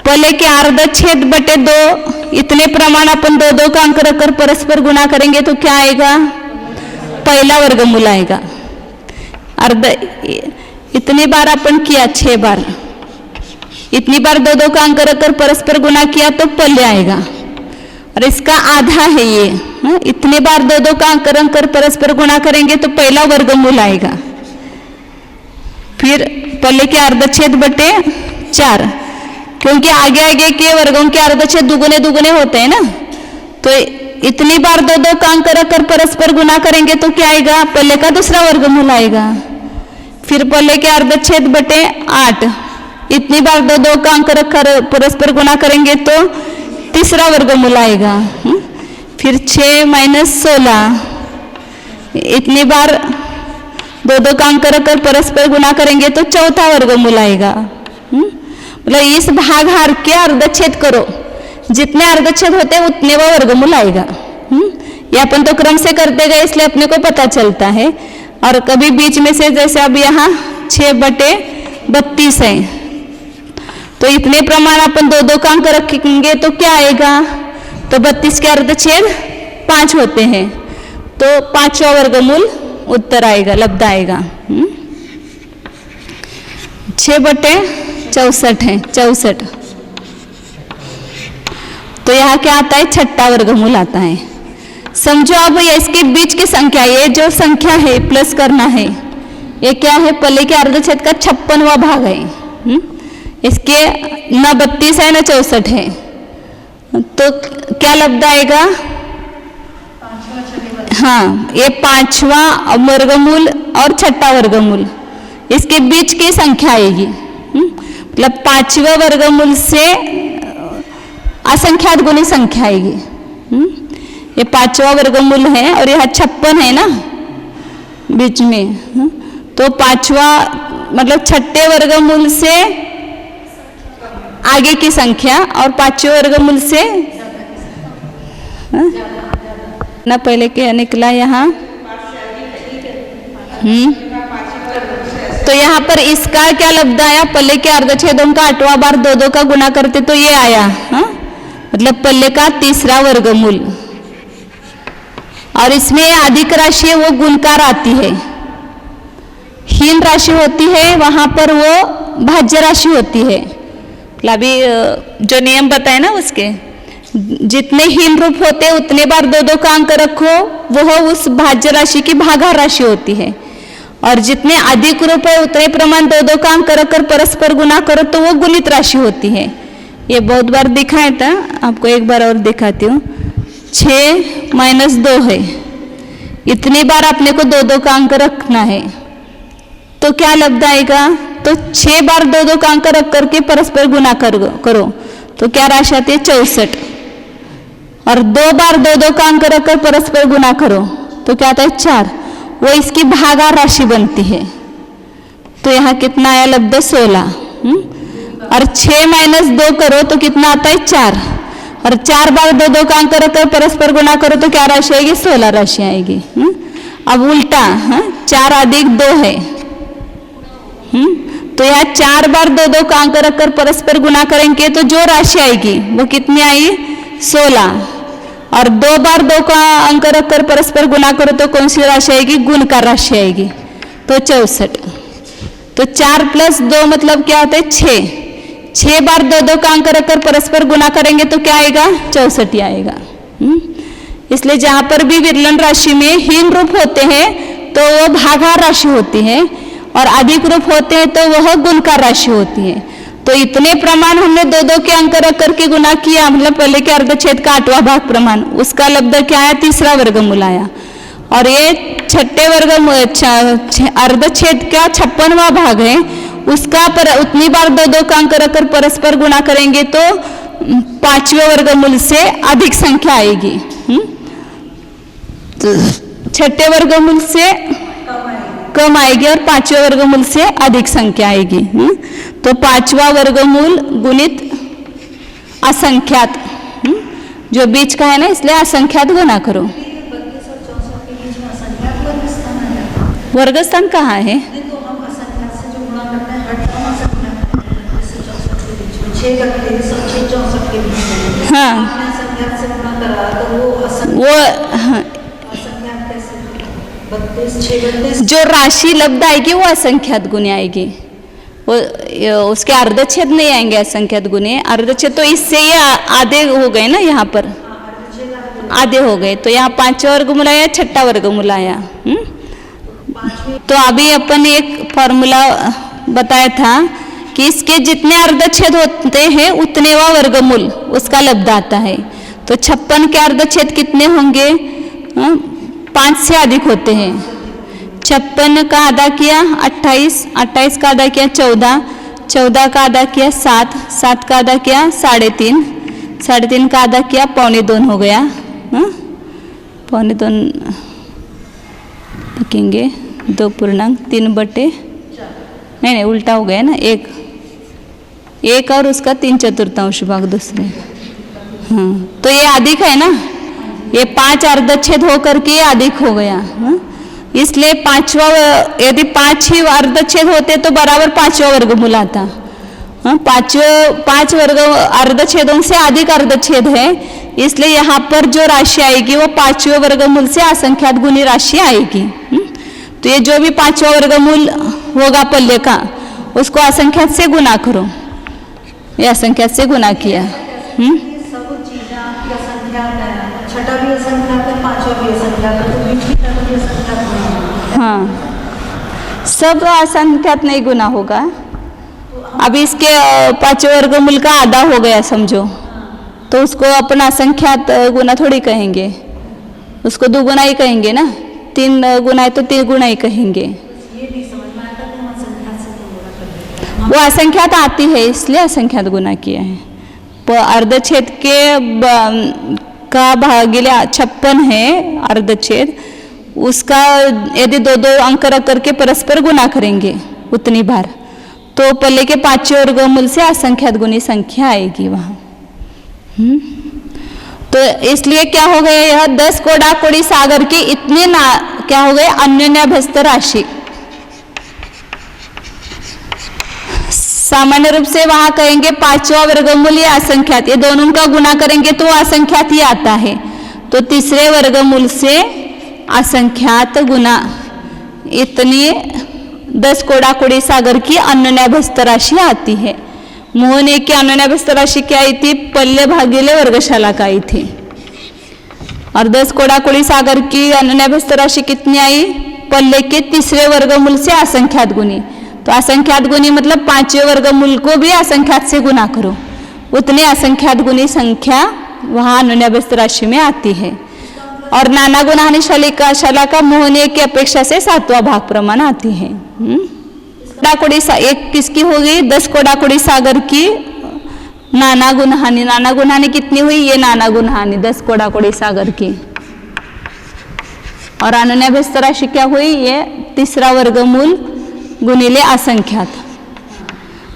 पल्ले के अर्धच्छेद बटे 2 इतने प्रमाण अपन 2-2 का अंक रख कर परस्पर गुना करेंगे तो क्या आएगा, पहला वर्गमूल आएगा। इतनी बार अपन किया 6 बार, इतनी बार 2-2 का अंक रखकर परस्पर गुना किया तो पल्ले आएगा। और इसका आधा है ये, इतनी बार 2-2 का अंक रखकर परस्पर गुना करेंगे तो पहला वर्गमूल आएगा। फिर पल्ले के अर्धच्छेद बटे 4, क्योंकि आगे आगे के वर्गों के अर्धच्छेद दुगुने दुगुने होते हैं ना। तो इतनी बार 2-2 का अंक रखकर परस्पर गुना करेंगे तो क्या आएगा, पल्ले का दूसरा वर्गमूल आएगा। फिर पल्ले के अर्धच्छेद बटे 8, इतनी बार 2-2 का अंक रखकर परस्पर गुना करेंगे तो तीसरा वर्गमूल आएगा। फिर 6 - 16, इतनी बार 2-2 का अंक रखकर परस्पर गुना करेंगे तो चौथा वर्गमूल आएगा। मतलब इस भागहार के अर्धच्छेद करो, जितने अर्धच्छेद होते हैं उतने वो वर्गमूल आएगा। ये अपन तो क्रम से करते गए इसलिए अपने को पता चलता है। और कभी बीच में से, जैसे अब यहाँ 6/32 है तो इतने प्रमाण अपन 2-2 का अंक रखेंगे तो क्या आएगा, तो 32 के अर्धच्छेद 5 होते हैं तो 5वां वर्गमूल उत्तर आएगा, लब्ध आएगा। 6/64 है, 64। तो यहाँ क्या आता है, 6ठा वर्गमूल आता है। समझो अब ये इसके बीच की संख्या, ये जो संख्या है प्लस करना है, ये क्या है, पल्ले के अर्धच्छेद का 56वां भाग है। इसके न 32 है न 64 है, तो क्या लब्ध आएगा, हाँ ये 5वां वर्गमूल और 6ठा वर्गमूल इसके बीच की संख्या आएगी। मतलब 5वें वर्गमूल से असंख्यात गुनी संख्या आएगी। ये 5वां वर्गमूल है और यह 56 है ना बीच में, तो 5वां मतलब 6ठे वर्गमूल से आगे की संख्या और 5वें वर्गमूल से ना पहले क्या निकला यहाँ। तो तो यहाँ पर इसका क्या लब्ध आया, पल्ले के अर्धछेदों का 8वां बार 2 का गुना करते तो ये आया, हाँ, मतलब पल्ले का 3रा वर्गमूल। और इसमें अधिक राशि है वो गुणकार आती है, हीन राशि होती है वहां पर वो भाज्य राशि होती है। अभी जो नियम बताए ना उसके, जितने हीन रूप होते हैं उतने बार 2 का अंक रखो, वह उस भाज्य राशि की भागाहार राशि होती है। और जितने अधिक रूप है उतने प्रमाण 2 का अंक रखकर परस्पर गुना करो तो वो गुणित राशि होती है। ये बहुत बार दिखाया था, आपको एक बार और दिखाती हूँ। 6 - 2 है, इतनी बार अपने को 2 का अंक रखना है, तो क्या लब्ध आएगा, तो 6 बार 2 का अंक रख करके परस्पर गुना करो तो क्या राशि आती है 64। और 2 बार 2 का अंक रखकर परस्पर गुना करो तो क्या आता है 4, वो इसकी भागाहार राशि बनती है। तो यहाँ कितना आया लब्ध 16। और 6 - 2 करो तो कितना आता है 4, और 4 बार 2 का अंक रखकर परस्पर गुना करो तो क्या राशि आएगी 16 राशि आएगी। अब उल्टा, 4 + 2 है, तो यहाँ 4 बार 2 का अंक रखकर परस्पर गुना करेंगे तो जो राशि आएगी वो कितनी आई 16। और 2 बार 2 का अंक रखकर परस्पर गुना करो तो कौन सी राशि आएगी, गुणकार राशि आएगी, तो 64। तो 4 + 2 मतलब क्या होता है 6 बार 2 का अंक रखकर परस्पर गुना करेंगे तो क्या आएगा 64 आएगा। इसलिए जहां पर भी विरलन राशि में हीन रूप होते हैं तो वो भागाहार राशि होती है, और अधिक रूप होते हैं तो वह गुणकार राशि होती है। तो इतने प्रमाण हमने 2 के अंक रख करके गुना किया, मतलब पहले के अर्धछेद का 8वां भाग प्रमाण, उसका लब्ध क्या आया 3रा वर्गमूल आया। और ये 6ठे अर्धछेद का 56वां भाग है, उसका पर उतनी बार 2 का अंक रखकर परस्पर गुना करेंगे तो 5वें वर्गमूल से अधिक संख्या आएगी। तो 6ठे वर्गमूल से कम आएगी और 5वें वर्गमूल से अधिक संख्या आएगी। तो 5वां वर्गमूल गुणित असंख्यात, जो बीच का है ना, इसलिए असंख्यात गुना करो। वर्ग स्थान कहाँ है, हाँ वो जो राशि लब्ध आएगी वो असंख्यात गुणे आएगी, वो उसके अर्धछेद नहीं आएंगे असंख्यात गुणे। अर्धछेद तो इससे ये आधे हो गए ना, यहाँ पर आधे हो गए, तो यहाँ 5वां वर्गमूल आया, 6ठा वर्गमूल आया। तो अभी अपन एक फॉर्मूला बताया था कि इसके जितने अर्धछेद होते हैं उतने वा वर्गमूल उसका लब्ध आता है। तो 56 के अर्धछेद कितने होंगे, 5 से अधिक होते हैं। 56 का आधा किया 28, 28 का आधा किया 14, 14 का आधा किया 7, 7 का आधा किया 3.5, 3.5 का आधा किया 2.25 हो गया। 2.25 लिखेंगे 2.3 नहीं उल्टा हो गया ना, एक और उसका 3/4 भाग दूसरे। हाँ तो ये अधिक है ना, ये 5 अर्धछेद होकर के अधिक हो गया। इसलिए 5वां, यदि 5 ही अर्धछेद होते तो बराबर 5वां वर्गमूल आता। 5 वर्ग अर्धछेदों से अधिक अर्धछेद है, इसलिए यहाँ पर जो राशि आएगी वो 5वें वर्गमूल से असंख्यात गुणी राशि आएगी। तो ये जो भी 5वां वर्गमूल होगा पल्ले का, उसको असंख्यात से गुना करो। ये असंख्यात से गुना किया। छठा भी असंख्यात है, 5वां भी असंख्यात है, तो बीच की तरफ भी असंख्यात है। हाँ सब असंख्यात नहीं गुना होगा। अब इसके 5वें वर्गमूल का आधा हो गया समझो, तो उसको अपना असंख्यात गुना थोड़ी कहेंगे, उसको 2 गुना ही कहेंगे ना। 3 गुना है तो 3 गुना ही कहेंगे। वो असंख्यात आती है इसलिए असंख्यात गुना किया है। अर्धछेद के का भागिले 56 है अर्धछेद, उसका यदि 2 अंक रख करके परस्पर गुना करेंगे उतनी बार, तो पल्ले के 5वें वर्गमूल से असंख्यात गुणी संख्या आएगी वहाँ। तो इसलिए क्या हो गया, यह 10 कोड़ा कोड़ी सागर के इतने क्या हो गए अन्योन्याभ्यस्त राशि। सामान्य रूप से वहां कहेंगे पांचवा वर्गमूल या असंख्यात, ये दोनों का गुना करेंगे तो असंख्यात ही आता है। तो तीसरे वर्गमूल से असंख्यात गुना इतनी 10 कोड़ाकोड़ी सागर की अन्योन्याभ्यस्त राशि आती है। मोहन एक की अन्योन्याभ्यस्त राशि क्या आई थी? पल्ले भागीले वर्गशाला का आई थी। और 10 कोड़ाकोड़ी सागर की अन्योन्याभ्यस्त राशि कितनी आई? पल्ले के तीसरे वर्गमूल से असंख्यात गुनी। तो असंख्यात गुनी मतलब पांचवें वर्गमूल को भी असंख्यात से गुना करो, उतने असंख्यात गुनी संख्या वहां अन्योन्याभ्यस्त राशि में आती है। और नाना गुणाहानि शाला का मोहनीय की अपेक्षा से 7वां भाग प्रमाण आती है। कोड़ाकोड़ी एक किसकी होगी? 10 कोड़ाकोड़ी सागर की नाना गुणहानि। नाना गुणहानि कितनी हुई? ये नाना गुणहानि 10 कोड़ाकोड़ी सागर की। और अन्योन्याभ्यस्त राशि क्या हुई? ये तीसरा वर्गमूल गुणिले असंख्यात।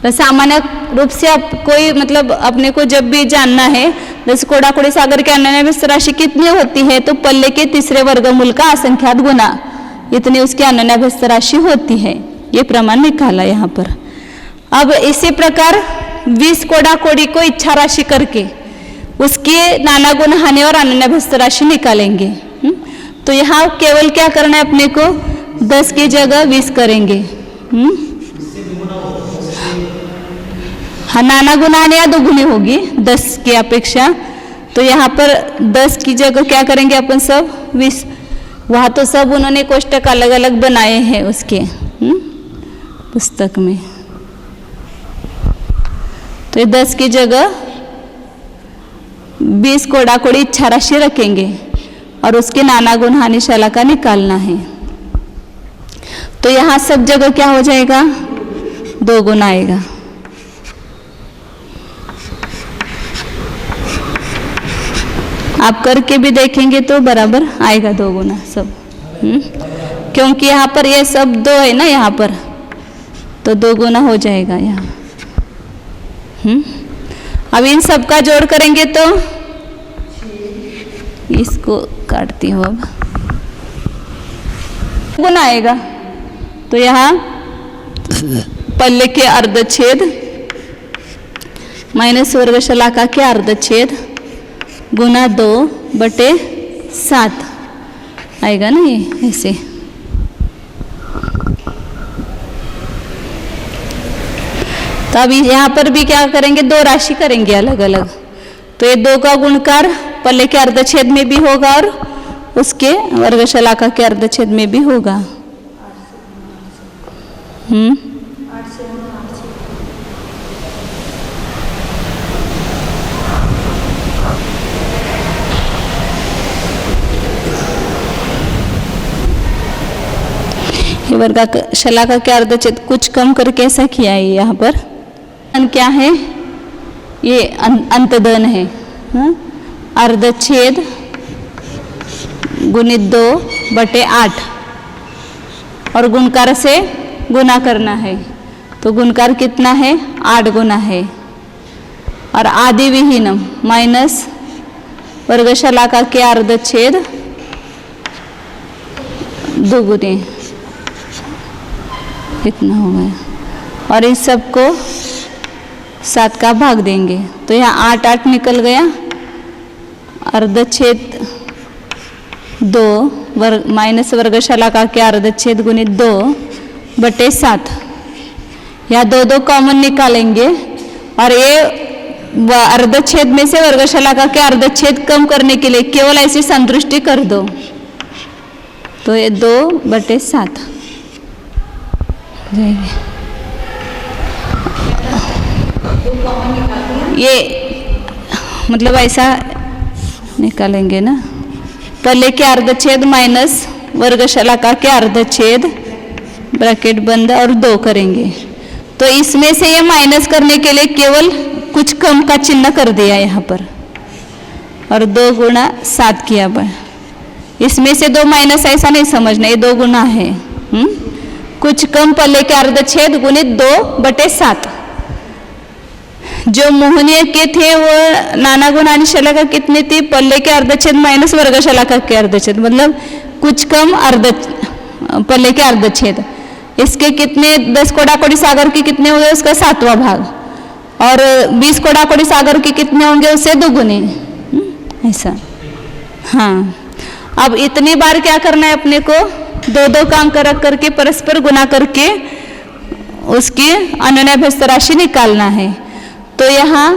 तो सामान्य रूप से कोई मतलब अपने को जब भी जानना है 10 कोड़ाकोड़ी सागर के अन्योन्याभ्यस्त राशि कितनी होती है, तो पल्ले के तीसरे वर्गमूल का असंख्यात गुना इतनी उसकी अन्योन्याभ्यस्त राशि होती है। ये प्रमाण निकाला यहाँ पर। अब इसी प्रकार 20 कोड़ाकोड़ी को इच्छा राशि करके उसकी नाना गुणहानि और अन्योन्याभ्यस्त राशि निकालेंगे। तो यहाँ केवल क्या करना है अपने को? 10 की जगह 20 करेंगे। हाँ, नाना गुणहानि या दोगुनी होगी 10 की अपेक्षा। तो यहाँ पर 10 की जगह क्या करेंगे अपन सब? 20। वहाँ तो सब उन्होंने कोष्टक अलग अलग बनाए हैं उसके पुस्तक में। तो ये 10 की जगह 20 कोड़ाकोड़ी इच्छा राशि रखेंगे और उसके नाना गुणहानि शाला का निकालना है। तो यहाँ सब जगह क्या हो जाएगा? 2 गुना आएगा। आप करके भी देखेंगे तो बराबर आएगा 2 गुना सब। क्योंकि यहाँ पर ये सब 2 है ना, यहाँ पर तो 2 गुना हो जाएगा यहाँ। अब इन सब का जोड़ करेंगे तो इसको काटती हूँ अब, गुना आएगा। तो यहाँ पल्ले के अर्धच्छेद माइनस वर्गशलाका के अर्धच्छेद गुना 2/7 आएगा ना, ये ऐसे। तो अभी यहाँ पर भी क्या करेंगे? 2 राशि करेंगे अलग अलग। तो ये 2 का गुणकार पल्ले के अर्धच्छेद में भी होगा और उसके वर्गशलाका के अर्धच्छेद में भी होगा। वर्गशलाका के अर्धच्छेद कुछ कम करके ऐसा किया है यहाँ पर। क्या है? ये अंतधन है। अर्धच्छेद गुणित 2/8 और गुणकार से गुना करना है। तो गुणकार कितना है? 8 गुना है। और आदि विहीनम माइनस वर्गशलाका के अर्धच्छेद 2 गुने, इतना हो गया। और इस सब को 7 का भाग देंगे तो यहाँ 8 निकल गया। अर्धच्छेद 2 माइनस वर्गशलाका के अर्धच्छेद गुणित 2/7, यहाँ 2 कॉमन निकालेंगे और ये अर्धच्छेद में से वर्गशलाका के अर्धच्छेद कम करने के लिए केवल ऐसी संतुष्टि कर दो। तो ये 2/7 जाएगी। ये मतलब ऐसा निकालेंगे ना, पल्ले के अर्धच्छेद माइनस वर्गशलाका के अर्धच्छेद ब्रैकेट बंद और 2 करेंगे। तो इसमें से ये माइनस करने के लिए केवल कुछ कम का चिन्ह कर दिया यहाँ पर और 2 गुणा 7 किया। इसमें से 2 माइनस ऐसा नहीं समझना, ये 2 गुना है। कुछ कम पल्ले के अर्धच्छेद गुणित 2/7। जो मोहनीय के थे वो नाना गुणाहानि शलाका कितनी थी? पल्ले के अर्धच्छेद माइनस वर्गशलाका के अर्धच्छेद, मतलब कुछ कम पल्ले के अर्धच्छेद। इसके कितने 10 कोडाकोडी सागर के कितने हुए उसका 7वां भाग, और 20 कोडाकोडी सागर के कितने होंगे उससे 2 गुने, ऐसा। हाँ, अब इतनी बार क्या करना है अपने को, 2-2 का अंक रख करके परस्पर गुना करके उसकी अनुनाभ्यस्त राशि निकालना है। तो यहाँ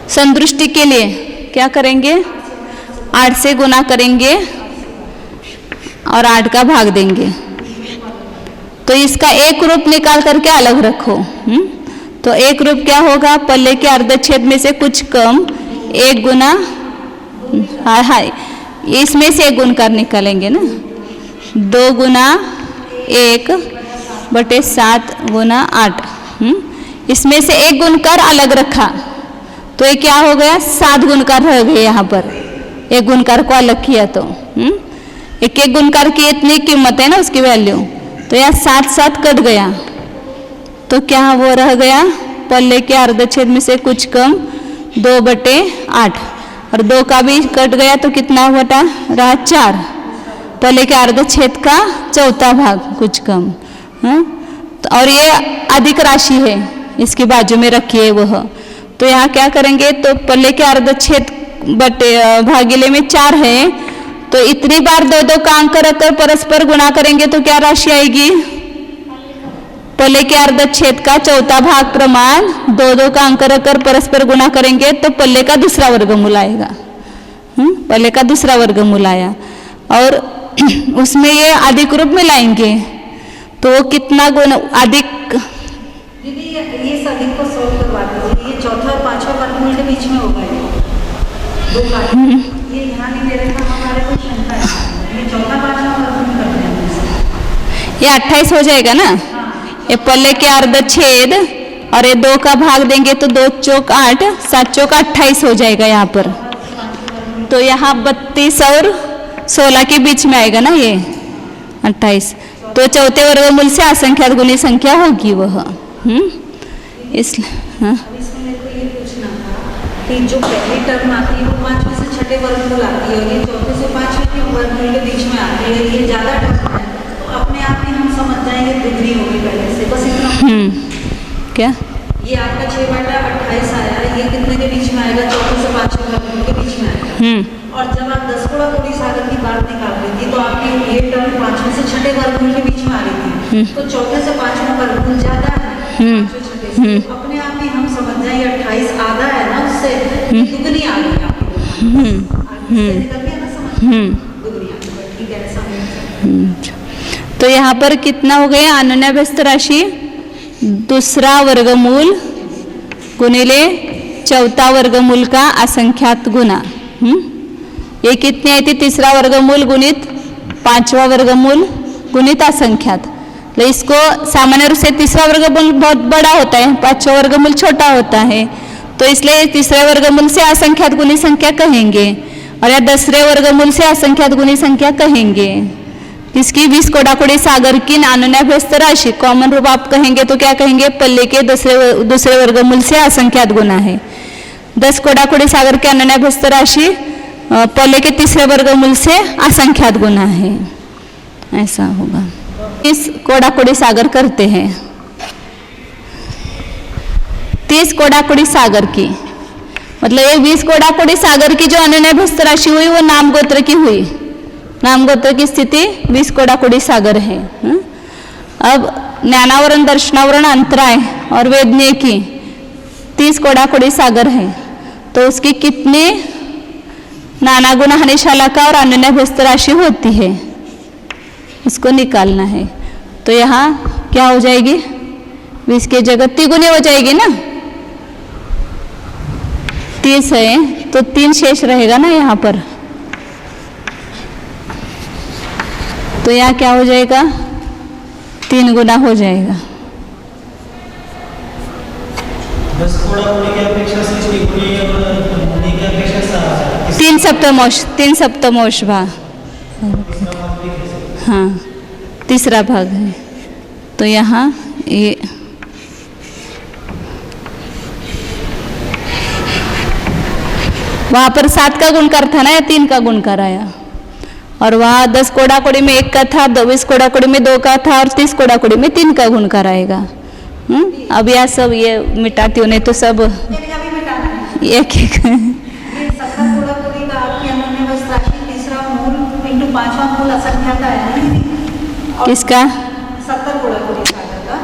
संतुष्टि के लिए क्या करेंगे, 8 से गुना करेंगे और 8 का भाग देंगे। तो इसका एक रूप निकाल करके अलग रखो। तो एक रूप क्या होगा, पल्ले के अर्धच्छेद में से कुछ कम 1 गुना, हाय इसमें से 1 गुणकार निकालेंगे ना, 2 गुना 1 बटे 7 गुना 8। इसमें से 1 गुणकार अलग रखा तो ये क्या हो गया, 7 गुणकार रह गए यहाँ पर, 1 गुणकार को अलग किया तो एक गुणकार की इतनी कीमत है ना उसकी वैल्यू, तो यहाँ 7 कट गया तो क्या वो रह गया, पल्ले के अर्धच्छेद में से कुछ कम 2 बटे 8, और 2 का भी कट गया तो कितना बटा रहा 4, पल्ले के अर्धच्छेद का 4था भाग कुछ कम। और ये अधिक राशि है इसकी बाजू में रखी है वह, तो यहाँ क्या करेंगे, तो पल्ले के अर्धच्छेद बटे भागीले में 4 है, तो इतनी बार 2-2 का अंक रखकर परस्पर गुणा करेंगे तो क्या राशि आएगी, पल्ले के अर्धच्छेद का 4था भाग प्रमाण 2-2 का अंक रखकर परस्पर गुणा करेंगे तो पल्ले का दूसरा वर्गमूल आएगा। पल्ले का दूसरा वर्गमूल आया, और उसमें ये अधिक रूप में लाएंगे तो कितना गुण अधिक। दीदी ये सभी को सोल्व करवा दीजिए, ये चौथा और 5वां वर्गमूल के बीच में होगा ये 2 का, ये यहाँ नहीं दे रखा, हमारे को शंका है, ये चौथा 5वां वर्गमूल करते हैं, ये 28 हो जाएगा ना। ये पल्ले के अर्धच्छेद और ये 2 का भाग देंगे तो 2 चौक 8, 7 चौक 28 हो जाएगा यहाँ पर। तो यहाँ 32 और 16 के बीच में आएगा ना ये 28, तो चौथे वर्गमूल से असंख्यात गुणी संख्या होगी वह। इसलिए हाँ, इसमें मेरे को ये पूछना था कि जो पहली टर्म आती है वो 5वें से 6ठे वर्गमूल आती है, और ये चौथे से 5वें के वर्गमूल के बीच में आती है, ये ज़्यादा टर्म है तो अपने आप ही हम समझ जाएंगे दुगनी होगी पहले से, बस इतना। क्या ये आपका 6/28 आया, ये कितने के बीच में आएगा, चौथे से 5वें वर्गमूल के बीच में आएगा। और जब आप 10 कोडाकोडी सागर की बात निकाल रही थी तो आपकी ये टर्म 5वें से 6ठे वर्गमूल के बीच में आ रही थी, तो चौथे से 5वां वर्गमूल ज्यादा है 5वें 6ठे से, तो अपने आप ही हम समझ जाए 28 आधा है ना, उससे दुगनी आ गई आपकी, आगे से निकल गया ना समझ, दुगनी आ गई, ठीक है समझ। तो यहाँ पर कितना हो गया, अनुनाभ्यस्त राशि दूसरा वर्गमूल गुणिले चौथा वर्गमूल का असंख्यात गुना। ये कितनी आई थी, तीसरा वर्गमूल गुणित 5वां वर्गमूल गुणित असंख्यात। तो इसको सामान्य रूप से तीसरा वर्गमूल बहुत बड़ा होता है, 5वां वर्गमूल छोटा होता है, तो इसलिए तीसरे वर्गमूल से असंख्यात गुणी संख्या कहेंगे, और या 10वें वर्गमूल से असंख्यात गुणी संख्या कहेंगे। इसकी 20 कोडाकोडी सागर की अनुनाभ्यस्त राशि कॉमन रूप आप कहेंगे तो क्या कहेंगे, पल्ले के दूसरे वर्गमूल से असंख्यात गुना है। 10 कोडाकोडी सागर की अनुनाभ्यस्त राशि पल्ले के तीसरे वर्गमूल से असंख्यात गुना है, ऐसा होगा। 30 कोडाकोडी सागर करते हैं, 30 कोडाकोडी सागर की मतलब ये 20 कोडाकोडी सागर की जो अनुनाभ्यस्त राशि हुई वो नाम गोत्र की हुई, नाम गोत्र की स्थिति 20 कोडाकोडी सागर है। अब ज्ञानावरण दर्शनावरण अंतराय और वेदनीय की 30 कोडाकोडी सागर है, तो उसकी कितने नाना गुना हानिशालाका और अनुनाभ्यस्त राशि होती है उसको निकालना है। तो यहाँ क्या हो जाएगी, 20 की जगह तिगुनी हो जाएगी ना, 30 है तो 3 शेष रहेगा ना यहाँ पर, तो यहाँ क्या हो जाएगा, 3 गुना हो जाएगा। 3 सप्तमोश भाग, हाँ तीसरा भाग है, तो यहाँ ये वहाँ पर 7 का गुणकार था ना या 3 का गुणकार आया, और वहाँ 10 कोड़ाकोड़ी में 1 का था, 20 कोड़ाकोड़ी में 2 का था और 30 कोड़ाकोड़ी में 3 का गुणकार आएगा। अब यह सब ये मिटाती हूँ, नहीं तो सब मैंने अभी मिटाना है। एक एक ये 70 कोड़ाकोड़ी का आपके अन्य व्यस्त राशि तीसरा मूल इंटू 5वां मूल असंख्या का है ना? किसका? 70 कोड़ाकोड़ी सागर का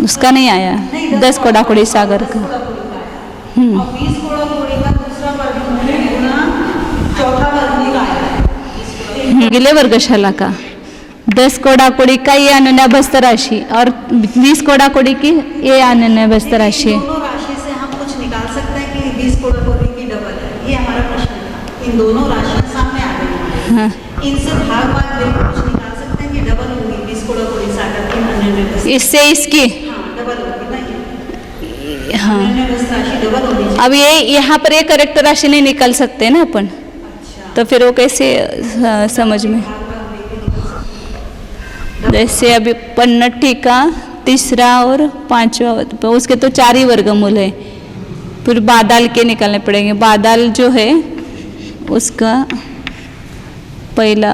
उसका नहीं आया, 10 कोड़ाकोड़ी सागर का। 10 कोड़ाकोड़ी का आया। और 20 कोड़ाकोड़ी का दूसरा वर्गमूल गुणा चौथा वर्गमूल आया। गिले वर्गशाला का 10 कोड़ाकोड़ी का ये अन्योन्याभ्यस्त राशि और 20 कोड़ाकोड़ी की ये अन्योन्याभ्यस्त राशि। दोनों राशि से हम कुछ निकाल सकते हैं कि 20 कोड़ाकोड़ी की डबल है, ये हमारा प्रश्न था। इन दोनों राशियां सामने आ गई। हाँ, इनसे भाग देकर कुछ निकाल सकते हैं कि डबल होगी 20 कोड़ाकोड़ी सागर की अन्योन्याभ्यस्त। इससे इसकी हाँ डबल होगी ना ये। हाँ, अन्योन्याभ्यस्त राशि डबल होगी। अब ये यहाँ पर ये करेक्ट राशि नहीं निकल सकते ना अपन, अच्छा। तो फिर वो कैसे समझ में। जैसे अभी पन्नठी का तीसरा और 5वां, उसके तो 4 ही वर्गमूल है, फिर बादल के निकालने पड़ेंगे। बादल जो है उसका पहला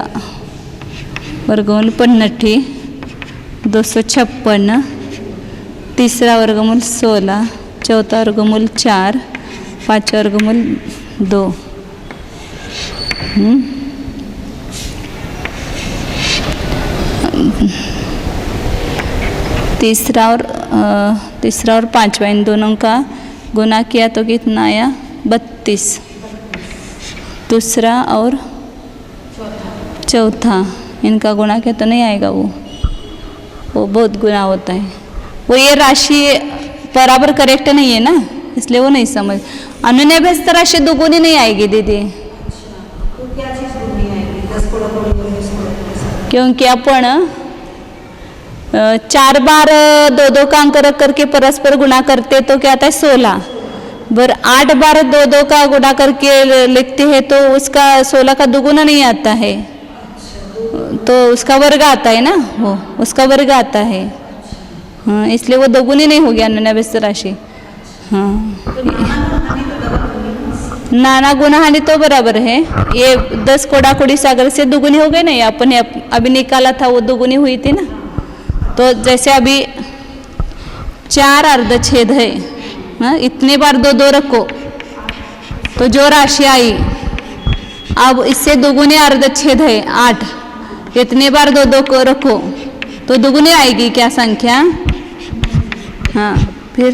वर्गमूल पन्नठी 256, तीसरा वर्गमूल 16, चौथा वर्गमूल 4, 5वां वर्गमूल 2। तीसरा और 5वां इन दोनों का गुना किया तो कितना आया? 32। दूसरा और चौथा इनका गुना किया तो नहीं आएगा, वो बहुत गुना होता है। वो ये राशि बराबर करेक्ट नहीं है ना, इसलिए वो नहीं समझ। अन्योन्याभ्यस्त राशि दुगुनी नहीं आएगी दीदी। तो क्या चीज दुगुनी आएगी? 10 कोड़ाकोड़ी और 20 कोड़ाकोड़ी। क्योंकि अपन 4 बार 2-2 का अंक रख करके परस्पर गुणा करते तो क्या आता है? 16। बर 8 बार 2-2 का गुणा करके लिखते हैं तो उसका 16 का दुगुना नहीं आता है, तो उसका वर्ग आता है ना, वो उसका वर्ग आता है। हाँ, इसलिए वो दोगुनी नहीं हो गया अन्योन्याभ्यस्त राशि। हाँ, नाना गुणाहानि तो बराबर है। ये 10 कोड़ाकोड़ी सागर से दुगुनी हो गई ना, ये अपन अभी निकाला था वो दुगुनी हुई थी ना। तो जैसे अभी 4 अर्धछेद है, हाँ, इतने बार 2-2 रखो तो जो राशि आई, अब इससे दुगुने अर्धछेद है 8, इतने बार 2-2 को रखो तो दुगुनी आएगी क्या संख्या? हाँ, फिर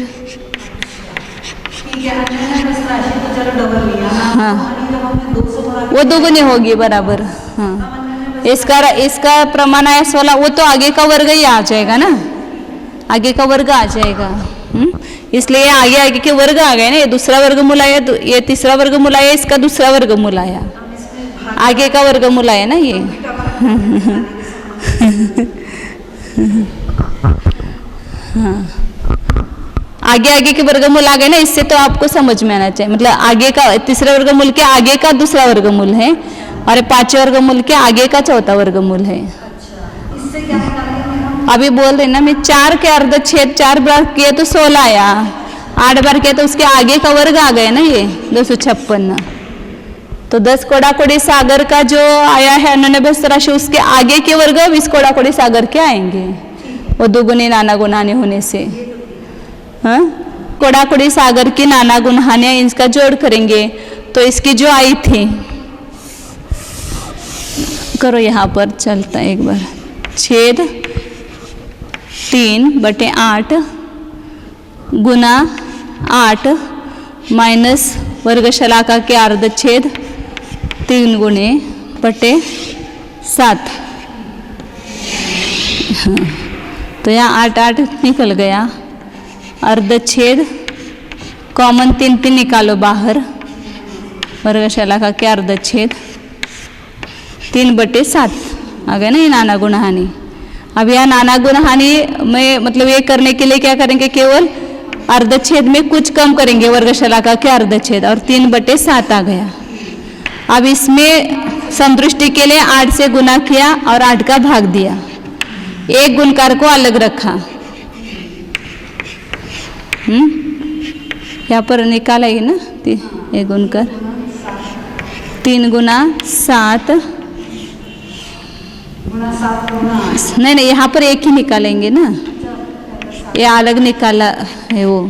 ठीक है, अन्योन्याभ्यस्त राशि तो चलो डबल लिया। हाँ, जब हमने 200 गुणा वो दुगुनी होगी बराबर। हाँ, इसका प्रमाण आया 16, वो तो आगे का वर्ग ही आ जाएगा ना, आगे का वर्ग आ जाएगा। इसलिए आगे के वर्ग आ गए ना, ये दूसरा वर्गमूल आया, ये तीसरा वर्गमूल आया, इसका दूसरा वर्गमूल आया, आगे का वर्गमूल आया ना ये। हाँ, आगे के वर्गमूल आ गए ना, इससे तो आपको समझ में आना चाहिए। मतलब आगे का तीसरे वर्गमूल के आगे का दूसरा वर्गमूल है और 5वें वर्गमूल के आगे का चौथा वर्गमूल है। इससे क्या निकालेंगे हम? अभी बोल रहे ना, मैं 4 के अर्धछेद 4 बार किया तो 16 आया, 8 बार किया तो उसके आगे का वर्ग आ गया ना ये 256। तो 10 कोड़ाकोड़ी सागर का जो आया है अन्योन्याभ्यस्त राशि, उसके आगे के वर्ग 20 कोड़ाकोड़ी सागर के आएंगे, वो दुगुनी नाना गुणाने होने से। हाँ, कोड़ाकोड़ी सागर की नाना गुणाने इसका जोड़ करेंगे तो इसकी जो आई थी, करो यहाँ पर चलता है एक बार, छेद 3/8 गुना 8 माइनस वर्गशलाका के अर्धछेद 3 गुणे बटे 7। हाँ, तो यहाँ 8 निकल गया, अर्धछेद कॉमन 3 निकालो बाहर, वर्गशलाका के अर्धछेद 3/7 आ गया ना ये नाना गुणाहानि। अब यह नाना गुणाहानि में मतलब ये करने के लिए क्या करेंगे, केवल अर्धछेद में कुछ कम करेंगे, वर्गशलाका के अर्धछेद, और 3/7 आ गया। अब इसमें संतुष्टि के लिए 8 से गुना किया और 8 का भाग दिया, एक गुणकार को अलग रखा। यहाँ पर निकाला ही ना एक गुणकार, 3 गुना 7 गुना 7 गुना 8 नहीं, यहाँ पर एक ही निकालेंगे ना, ये अलग निकाला है वो।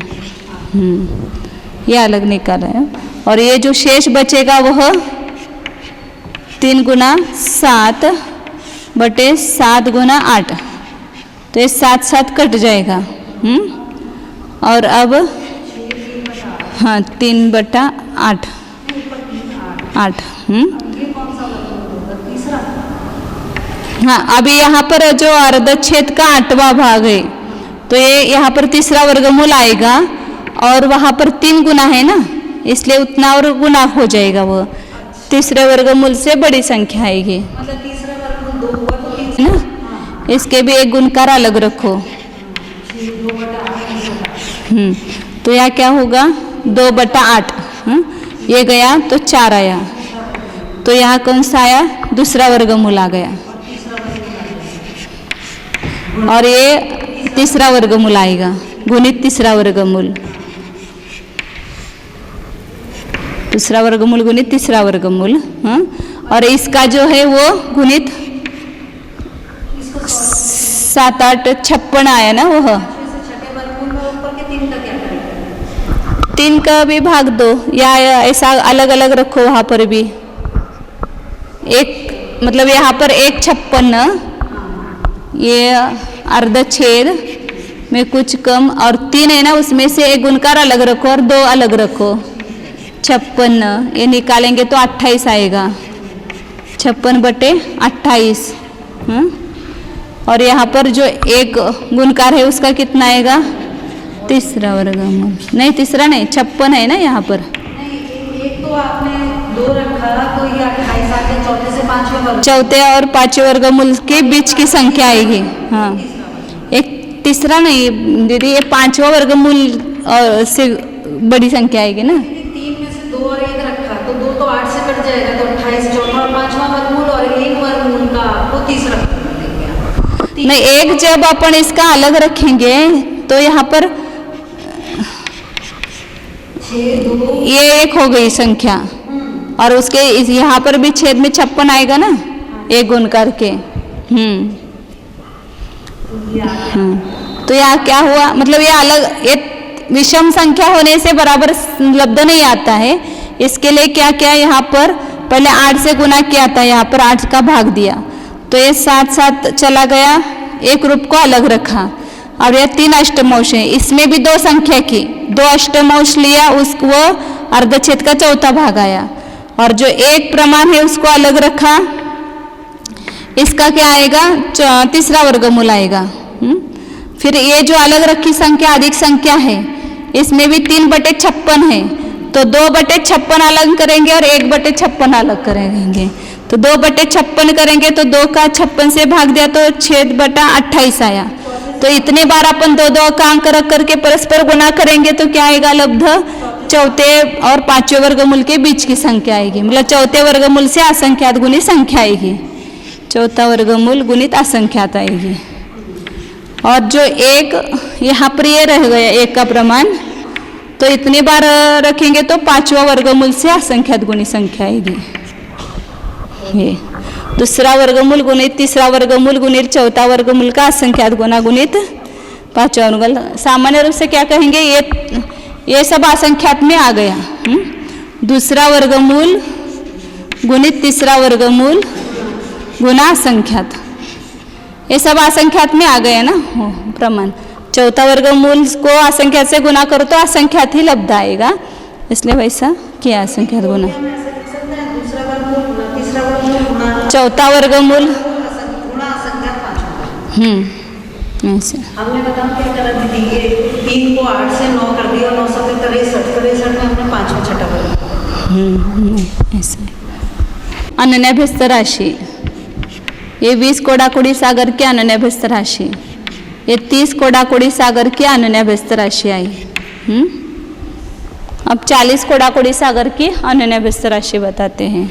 ये अलग निकाला है। और ये जो शेष बचेगा वह 3 गुना 7 बटे 7 गुना 8, तो ये 7 7 कट जाएगा। और अब हाँ 3 बटा 8 8। हाँ, अभी यहाँ पर जो अर्धच्छेद का 8वां भाग है, तो ये यहाँ पर तीसरा वर्गमूल आएगा, और वहाँ पर 3 गुना है ना, इसलिए उतना और गुना हो जाएगा, वो तीसरे वर्गमूल से बड़ी संख्या आएगी। मतलब तीसरा वर्गमूल 2 हुआ तो तीसरा ना, इसके भी एक गुणकार अलग रखो। 2 बटा 8 तो यहाँ क्या होगा 2 बटा 8। ये गया तो 4 आया, तो यहाँ कौन सा आया, दूसरा वर्गमूल आ गया, और ये तीसरा वर्गमूल आएगा, गुणित तीसरा वर्गमूल, दूसरा वर्गमूल गुणित तीसरा वर्गमूल। और इसका जो है वो गुणित 7 8 56 आया ना, वह छठे वर्गमूल में ऊपर के 3 का क्या करेंगे? 3 का भी भाग दो, या ऐसा अलग अलग रखो, वहाँ पर भी एक, मतलब यहाँ पर 1 56, ये अर्धच्छेद में कुछ कम, और 3 है ना, उसमें से एक गुणकार अलग रखो और 2 अलग रखो, 56, ये निकालेंगे तो 28 आएगा, 56 बटे 28। और यहाँ पर जो एक गुणकार है उसका कितना आएगा, तीसरा वर्गमूल, नहीं तीसरा नहीं, 56 है ना यहाँ पर। नहीं, एक तो आपने 2 रखा, तो ये 28 आ गया, चौथे से 5वें वर्ग, चौथे और 5वें वर्गमूल के बीच की संख्या आएगी। हाँ, एक तीसरा नहीं दीदी, ये 5वां वर्गमूल से बड़ी संख्या आएगी ना। 3 में से 2 और 1 रखा, तो 2 तो 8 से कट जाएगा, तो 28 चौथा और 5वां वर्गमूल, और 1 वर्गमूल का आपको तीसरा नहीं, एक जब अपन इसका अलग रखेंगे तो यहाँ पर 6 2 ये 1 हो गई संख्या, और उसके यहाँ पर भी छेद में 56 आएगा ना, एक गुणकार के। तो यहाँ क्या हुआ, मतलब ये अलग, ये विषम संख्या होने से बराबर लब्ध नहीं आता है। इसके लिए क्या किया, यहाँ पर पहले 8 से गुना किया था, यहाँ पर 8 का भाग दिया, तो ये 7 7 चला गया, एक रूप को अलग रखा। अब यह 3 अष्टमांश है, इसमें भी 2 संख्या की, 2 अष्टमांश लिया, उसको अर्धच्छेद का चौथा भाग आया, और जो एक प्रमाण है उसको अलग रखा, इसका क्या आएगा, तीसरा वर्गमूल आएगा। फिर ये जो अलग रखी संख्या अधिक संख्या है, इसमें भी 3 बटे 56 है, तो 2 बटे 56 अलग करेंगे और 1 बटे 56 अलग करेंगे, तो 2 बटे 56 करेंगे, तो 2 का 56 से भाग दिया तो 6 बटा 28 आया। तो इतने बार अपन 2 का अंक रख करके परस्पर गुणा करेंगे तो क्या आएगा, लब्ध चौथे और 5वें वर्गमूल के बीच की संख्या आएगी, मतलब चौथे वर्गमूल से असंख्यात गुणित संख्या आएगी, चौथा वर्गमूल गुणित असंख्यात आएगी। और जो एक यहाँ पर ये रह गया 1 का प्रमाण, तो इतनी बार रखेंगे तो 5वां वर्गमूल से असंख्यात गुणित संख्या आएगी। ये दूसरा वर्गमूल गुणित तीसरा वर्गमूल गुणित चौथा वर्गमूल का असंख्यात गुना गुणित 5वां वर्गमूल। सामान्य रूप से क्या कहेंगे, ये सब असंख्यात में आ गया। दूसरा वर्गमूल गुणित तीसरा वर्गमूल गुना असंख्यात, ये सब असंख्यात में आ गया ना प्रमाण। चौथा वर्गमूल को असंख्यात से गुना करो तो असंख्यात ही लब्ध आएगा, इसलिए वैसा किया असंख्यात गुना। चौथा वर्गमूल ऐसे हमने बताओ क्या करा दीदी, ये 3 को 8 से 9 कर दिया, 9 से 63 में हमने 5वां छठा वर्ग। ऐसे अनन्यभ्यस्त राशि, ये 20 कोडाकुड़ी सागर की अनन्यभ्यस्त राशि, ये 30 कोडाकुड़ी सागर की अनन्यभ्यस्त राशि आई। अब 40 कोडाकुड़ी सागर की अनन्यभ्यस्त राशि बताते हैं।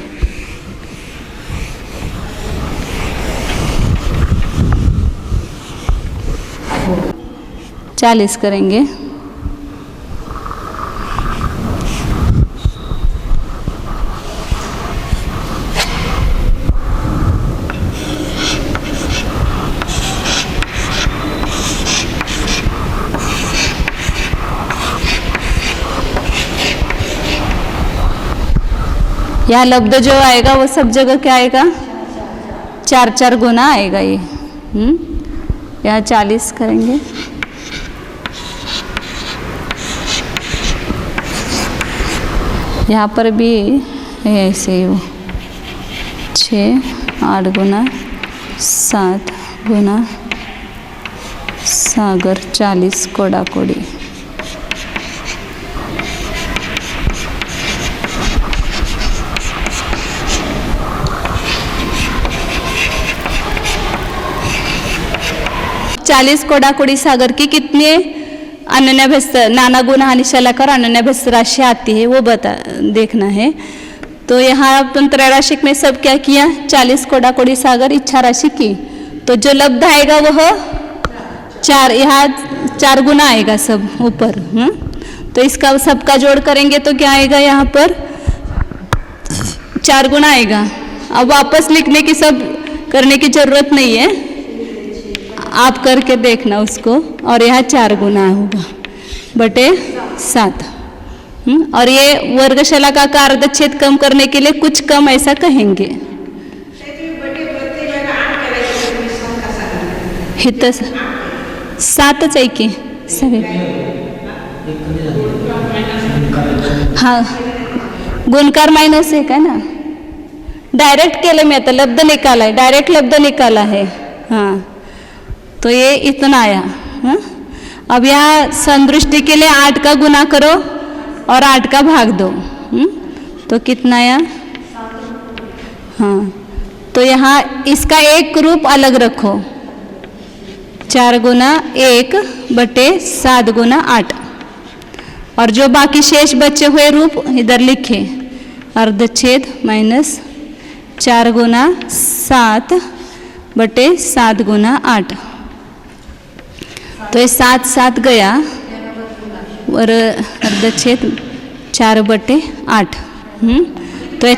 चालीस करेंगे। यहाँ लब्ध जो आएगा वो सब जगह क्या आएगा, 4-4 गुना आएगा ये। यहाँ 40 करेंगे, यहाँ पर भी ऐसे ही हो 6 8 गुना 7 गुना सागर 40 कोड़ा कोड़ी। चालीस कोड़ाकोड़ी सागर की कितनी अनन्याभ्यस्त नाना गुना हानि शलाकार अनन्याभ्यस्त राशि आती है वो देखना है। तो यहाँ अपन त्रैराशिक में सब क्या किया, 40 कोड़ाकोड़ी सागर इच्छा राशि की, तो जो लब्ध आएगा वह 4, यहाँ 4 गुना आएगा सब ऊपर। तो इसका सबका जोड़ करेंगे तो क्या आएगा, यहाँ पर 4 गुना आएगा। अब वापस लिखने की सब करने की जरूरत नहीं है, आप करके देखना उसको। और यहाँ 4 गुना होगा बटे 7। और ये वर्गशलाका का अर्धच्छेद कम करने के लिए कुछ कम ऐसा कहेंगे। हित 7च आहे की सगळे, हाँ गुणकार माइनस है का ना, डायरेक्ट केले में आता लब्ध निकाला है, डायरेक्ट लब्ध निकाला है। हाँ तो ये इतना आया। अब यहाँ संदृष्टि के लिए 8 का गुना करो और 8 का भाग दो, तो कितना आया। हाँ तो यहाँ इसका एक रूप अलग रखो, 4 गुना 1 बटे 7 गुना 8, और जो बाकी शेष बचे हुए रूप इधर लिखे, अर्धच्छेद माइनस 4 गुना 7 बटे 7 गुना 8। तो ये 7 7 गया और अर्धच्छेद 4 बटे 8। तो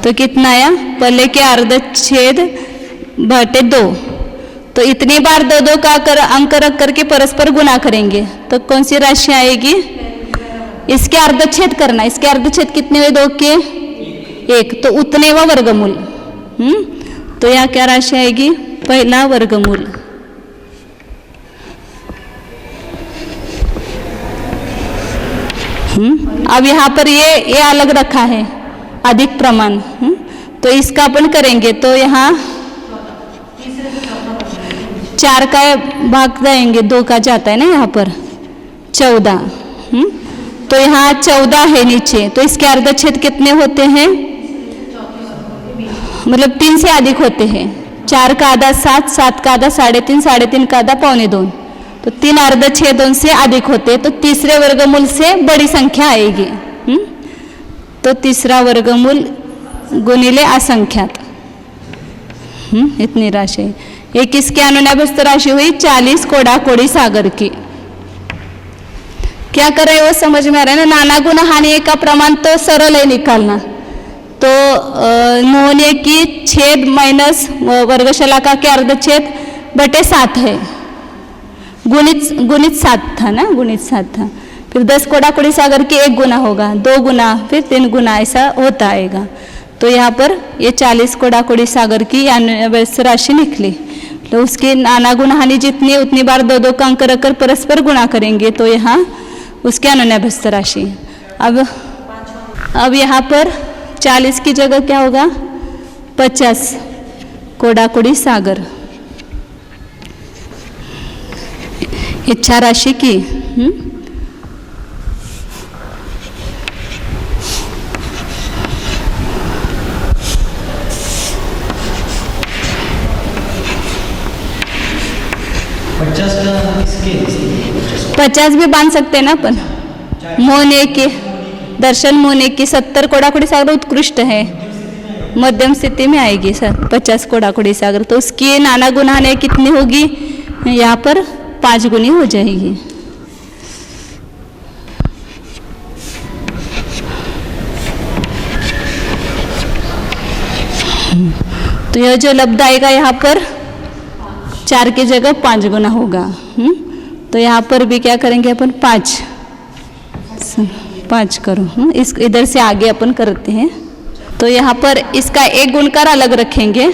तो कितना आया, पहले के अर्धच्छेद बटे 2। तो इतनी बार 2 का अंक रख करके परस्पर गुना करेंगे तो कौन सी राशि आएगी, इसके अर्धच्छेद करना। इसके अर्धच्छेद कितने हुए 2 के 1, तो उतने व वर्गमूल। तो यहाँ क्या राशि आएगी, पहला वर्गमूल। अब यहाँ पर ये अलग रखा है अधिक प्रमाण, तो इसका अपन करेंगे। तो यहाँ 4 का भाग देंगे, 2 का जाता है ना यहाँ पर 14। तो यहाँ 14 है नीचे, तो इसके अर्धच्छेद कितने होते हैं, मतलब 3 से अधिक होते हैं। 4 का आधा 7, 7 का आधा 3.5, 3.5 का आधा 1.25, तो 3 अर्धच्छेदों से अधिक होते हैं। तो तीसरे वर्गमूल से बड़ी संख्या आएगी। तो तीसरा वर्गमूल गुणिले असंख्यात, इतनी राशि। ये किसकी अनुनाभ्यस्त राशि हुई, 40 कोड़ाकोड़ी सागर की। क्या कर रहे हैं वो समझ में आ रहा है ना। नाना गुना हानि का प्रमाण तो सरल है निकालना। तो मोहनीय की छेद माइनस वर्गशलाका के अर्धच्छेद बटे 7 है, गुणित 7 था ना, गुणित 7 था। फिर 10 कोड़ाकोड़ी सागर की 1 गुना होगा, 2 गुना, फिर 3 गुना, ऐसा होता आएगा। तो यहाँ पर ये 40 कोड़ाकोड़ी सागर की अनुनाभ्यस्त राशि निकली। तो उसकी नाना गुना हानि जितनी उतनी बार 2 का अंक रखकर परस्पर गुणा करेंगे, तो यहाँ उसके अनुनाभ्यस्त राशि। अब यहाँ पर 40 की जगह क्या होगा, 50 कोड़ाकोड़ी सागर इच्छा राशि की। पचास भी बांध सकते हैं ना अपन। मोहने के दर्शन मोहने की 70 कोड़ाकोड़ी सागर उत्कृष्ट है, मध्यम स्थिति में आएगी सर 50 कोड़ाकोड़ी सागर। तो उसकी नाना गुना हानि कितनी होगी, यहाँ पर 5 गुनी हो जाएगी। तो यह जो लब्ध आएगा यहाँ पर 4 की जगह 5 गुना होगा। तो यहाँ पर भी क्या करेंगे अपन 5 5 करो। इस इधर से आगे अपन करते हैं। तो यहाँ पर इसका एक गुणकार अलग रखेंगे।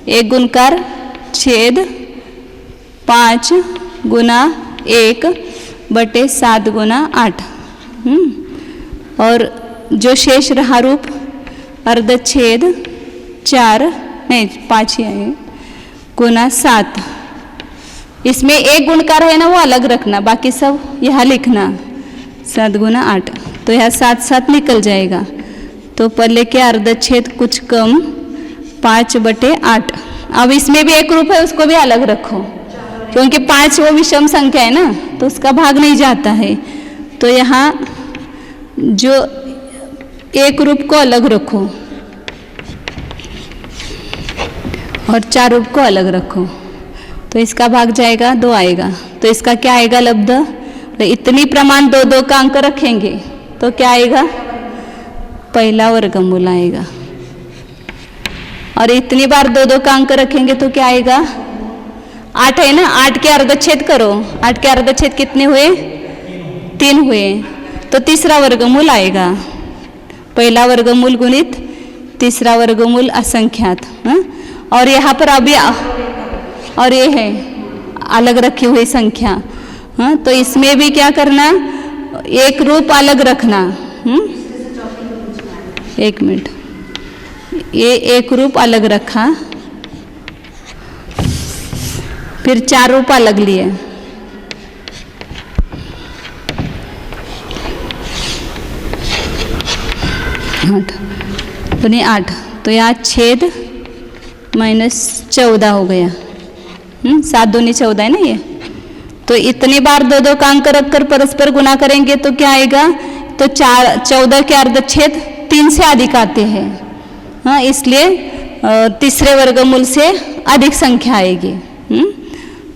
एक गुणकार छेद 5 गुना 1 बटे 7 गुना 8। और जो शेष रहा रूप अर्धछेद 4 नहीं 5 ही है गुना 7। इसमें एक गुणकार है ना वो अलग रखना, बाकी सब यहाँ लिखना 7 गुना 8। तो यहाँ 7 7 निकल जाएगा। तो पहले के अर्धछेद कुछ कम 5 बटे 8। अब इसमें भी एक रूप है उसको भी अलग रखो, क्योंकि 5 वो विषम संख्या है ना, तो उसका भाग नहीं जाता है। तो यहाँ जो एक रूप को अलग रखो और 4 रूप को अलग रखो, तो इसका भाग जाएगा 2 आएगा। तो इसका क्या आएगा लब्ध? तो इतनी प्रमाण 2 2 का अंक रखेंगे तो क्या आएगा? पहला वर्गमूल आएगा। और इतनी बार 2 2 का अंक रखेंगे तो क्या आएगा? 8 है ना, 8 के अर्धछेद करो। 8 के अर्धछेद कितने हुए? 3 हुए। तो तीसरा वर्गमूल आएगा। पहला वर्गमूल गुणित तीसरा वर्गमूल असंख्यात। और यहाँ पर अभी और ये है अलग रखी हुई संख्या। तो इसमें भी क्या करना? एक रूप अलग रखना। 1 मिनट, ये एक रूप अलग रखा, फिर 4 रूप अलग लिए। तो 8 तो यहाँ छेद -14 हो गया। 7 दूनी 14 है ना ये। तो इतनी बार 2 2 का अंक रखकर परस्पर गुना करेंगे तो क्या आएगा? तो 14 के अर्धछेद 3 से अधिक आते हैं। हाँ, इसलिए तीसरे वर्गमूल से अधिक संख्या आएगी।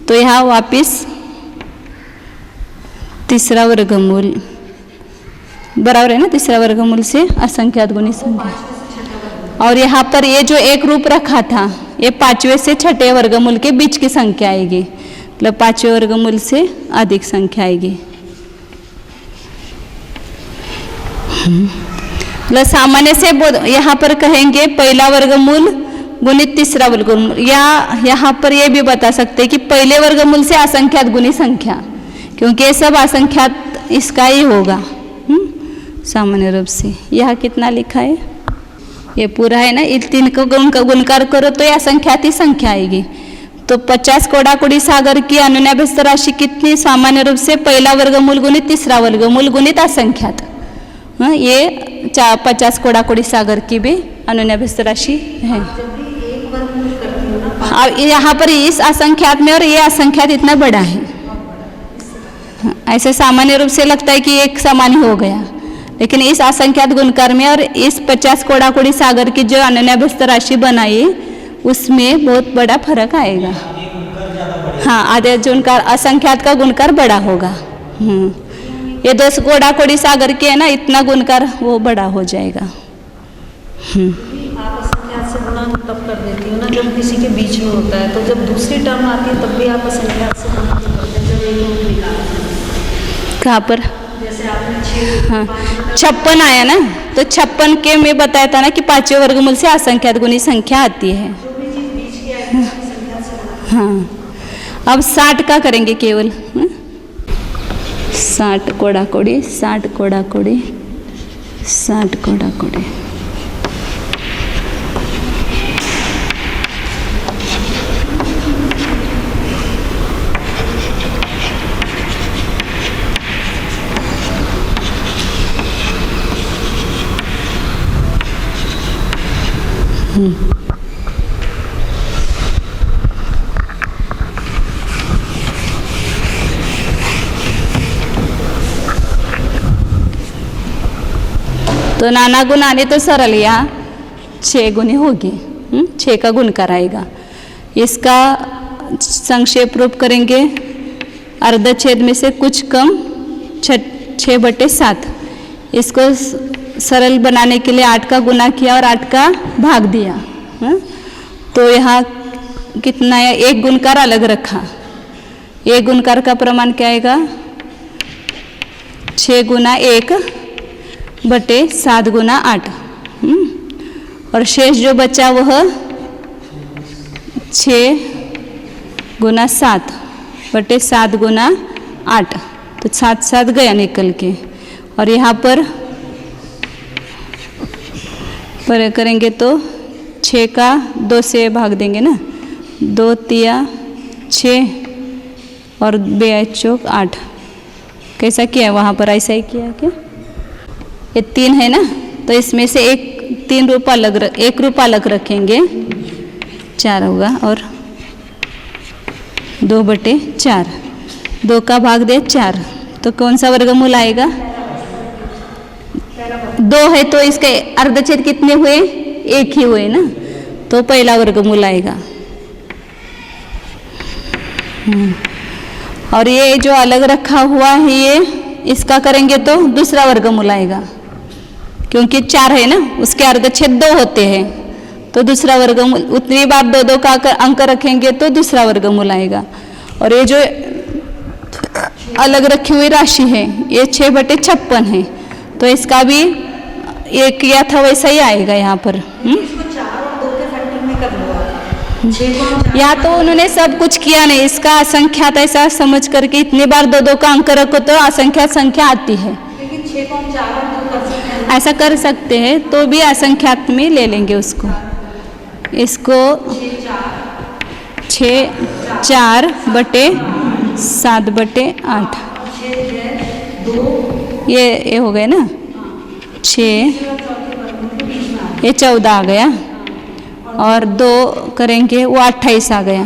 तो यहाँ वापिस तीसरा वर्गमूल बराबर है ना, तीसरा वर्गमूल से असंख्यात गुणित संख्या। और यहाँ पर ये जो एक रूप रखा था ये 5वें से 6ठे वर्गमूल के बीच की संख्या आएगी, मतलब 5वें वर्गमूल से अधिक संख्या आएगी। मतलब सामान्य से यहाँ पर कहेंगे पहला वर्गमूल गुणित तीसरा वर्गमूल, या यहाँ पर ये भी बता सकते हैं कि पहले वर्गमूल से असंख्यात गुणित संख्या, क्योंकि ये सब असंख्यात इसका ही होगा सामान्य रूप से। यहाँ कितना लिखा है? ये पूरा है ना, इन 3 को गुणकार करो तो ये असंख्यात ही संख्या आएगी। तो 50 कोड़ाकोड़ी सागर की अनुन्याभ्यस्त राशि कितनी? सामान्य रूप से पहला वर्गमूल गुणित तीसरा वर्गमूल गुणित असंख्यात। ये 50 कोड़ाकोड़ी सागर की भी अनुन्याभ्यस्त राशि है। अब यहाँ पर इस असंख्यात में और ये असंख्यात इतना बड़ा है, ऐसे सामान्य रूप से लगता है कि एक समान ही हो गया, लेकिन इस असंख्यात गुणकार में और इस 50 कोड़ाकोड़ी सागर की जो अनुन्याभ्यस्त राशि बनाई उसमें बहुत बड़ा फर्क आएगा। हाँ, आधे गुणकार असंख्यात का गुणकार बड़ा होगा। ये 2 कोड़ाकोड़ी सागर के है ना, इतना गुणकार वो बड़ा हो जाएगा। आप असंख्यात से गुणा तब कर देती हो ना जब किसी के बीच में होता है, तो जब दूसरी टर्म आती है तब भी आप असंख्यात से गुणा करते हैं जब एक रूप निकालते हैं। कहाँ पर? जैसे आपने 56 आया ना, तो 56 के में बताया था ना कि 5वें वर्गमूल से असंख्यात गुणित संख्या आती है। हाँ, अब 60 का करेंगे केवल। 60 कोड़ाकोड़ी 60 कोड़ाकोड़ी 60 कोड़ाकोड़ी। तो नाना गुण आने तो सरल, यहाँ 6 गुने होगी। 6 का गुण कराएगा। इसका संक्षेप रूप करेंगे। अर्धछेद में से कुछ कम 6 बटे 7। इसको सरल बनाने के लिए 8 का गुना किया और 8 का भाग दिया। तो यहाँ कितना है? एक गुणकार अलग रखा। एक गुणकार का प्रमाण क्या आएगा? 6 गुना 1 बटे 7 गुना 8। और शेष जो बचा वह 6 गुना 7 बटे 7 गुना 8, तो 7 7 गया निकल के। और यहाँ पर करेंगे तो 6 का 2 से भाग देंगे ना, 2 तिया 6 और 2 चौक 8। कैसा किया वहाँ पर, ऐसा ही किया क्या? ये 3 है ना, तो इसमें से एक 1 रूप अलग रखेंगे, 4 होगा। और 2 बटे 4, 2 का भाग दे 4, तो कौन सा वर्गमूल आएगा? 2 है तो इसके अर्धच्छेद कितने हुए? 1 ही हुए ना, तो पहला वर्गमूल आएगा। और ये जो अलग रखा हुआ है ये, इसका करेंगे तो दूसरा वर्गमूल आएगा, क्योंकि 4 है ना, उसके अर्धच्छेद 2 होते हैं, तो दूसरा वर्गमूल उतनी बार 2 2 का अंक रखेंगे तो दूसरा वर्गमूल आएगा। और ये जो अलग रखी हुई राशि है ये 6 बटे 56 है, तो इसका भी एक किया था वैसा ही आएगा यहाँ पर। इसको 4 और 2 के फैक्टर में कर लो। 6 को या तो उन्होंने सब कुछ किया नहीं, इसका असंख्यात ऐसा समझ करके इतनी बार 2 2 का अंक रखो तो असंख्यात संख्या आती है। लेकिन 6 को हम 4 और 2 कर सकते हैं। ऐसा कर सकते हैं, तो भी असंख्यात में ले लेंगे उसको। इसको 6 4 बटे 7 बटे 8, ये हो गए ना 6, ये 14 आ गया। और 2 करेंगे वो 28 आ गया।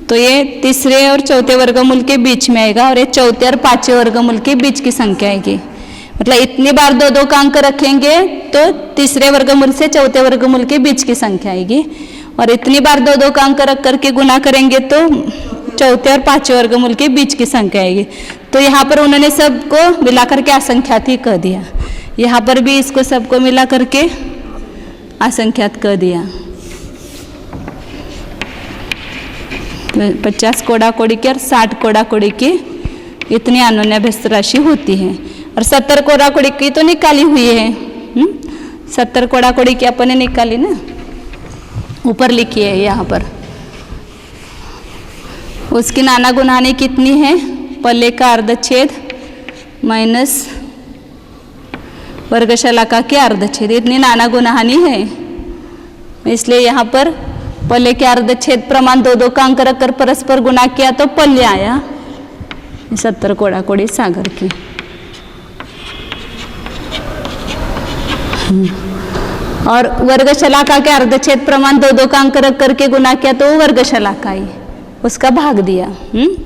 तो ये तीसरे और चौथे वर्गमूल के बीच में आएगा, और ये चौथे और पांचवें वर्गमूल के बीच की संख्या आएगी। मतलब इतनी बार 2 2 का अंक रखेंगे तो तीसरे वर्गमूल से चौथे वर्गमूल के बीच की संख्या आएगी, और इतनी बार 2 2 का अंक रख करके गुना करेंगे तो चौथे और पांचवें वर्गमूल के बीच की संख्या आएगी। तो यहाँ पर उन्होंने सबको मिला करके असंख्यात ही कह दिया, यहाँ पर भी इसको सबको मिला करके असंख्यात कह दिया। 50 कोड़ा कोड़ी की और 60 कोड़ा कोड़ी की इतनी अन्योन्याभ्यस्त राशि होती है। और 70 कोड़ा कोड़ी की तो निकाली हुई है। 70 कोड़ा कोड़ी की अपन ने निकाली ना, ऊपर लिखी है यहाँ पर। उसकी नाना गुणानी कितनी है? पल्ले का अर्धच्छेद माइनस वर्गशलाका के अर्धच्छेद, इतनी नाना गुणानी है। इसलिए यहाँ पर पल्ले के अर्धच्छेद प्रमाण 2 2 का अंक रखकर परस्पर गुणा किया तो पल्ले आया 70 कोड़ा कोड़ी सागर की। और वर्गशलाका के अर्धच्छेद प्रमाण 2 2 का अंक रख करके गुना किया तो वर्गशलाका ही उसका भाग दिया।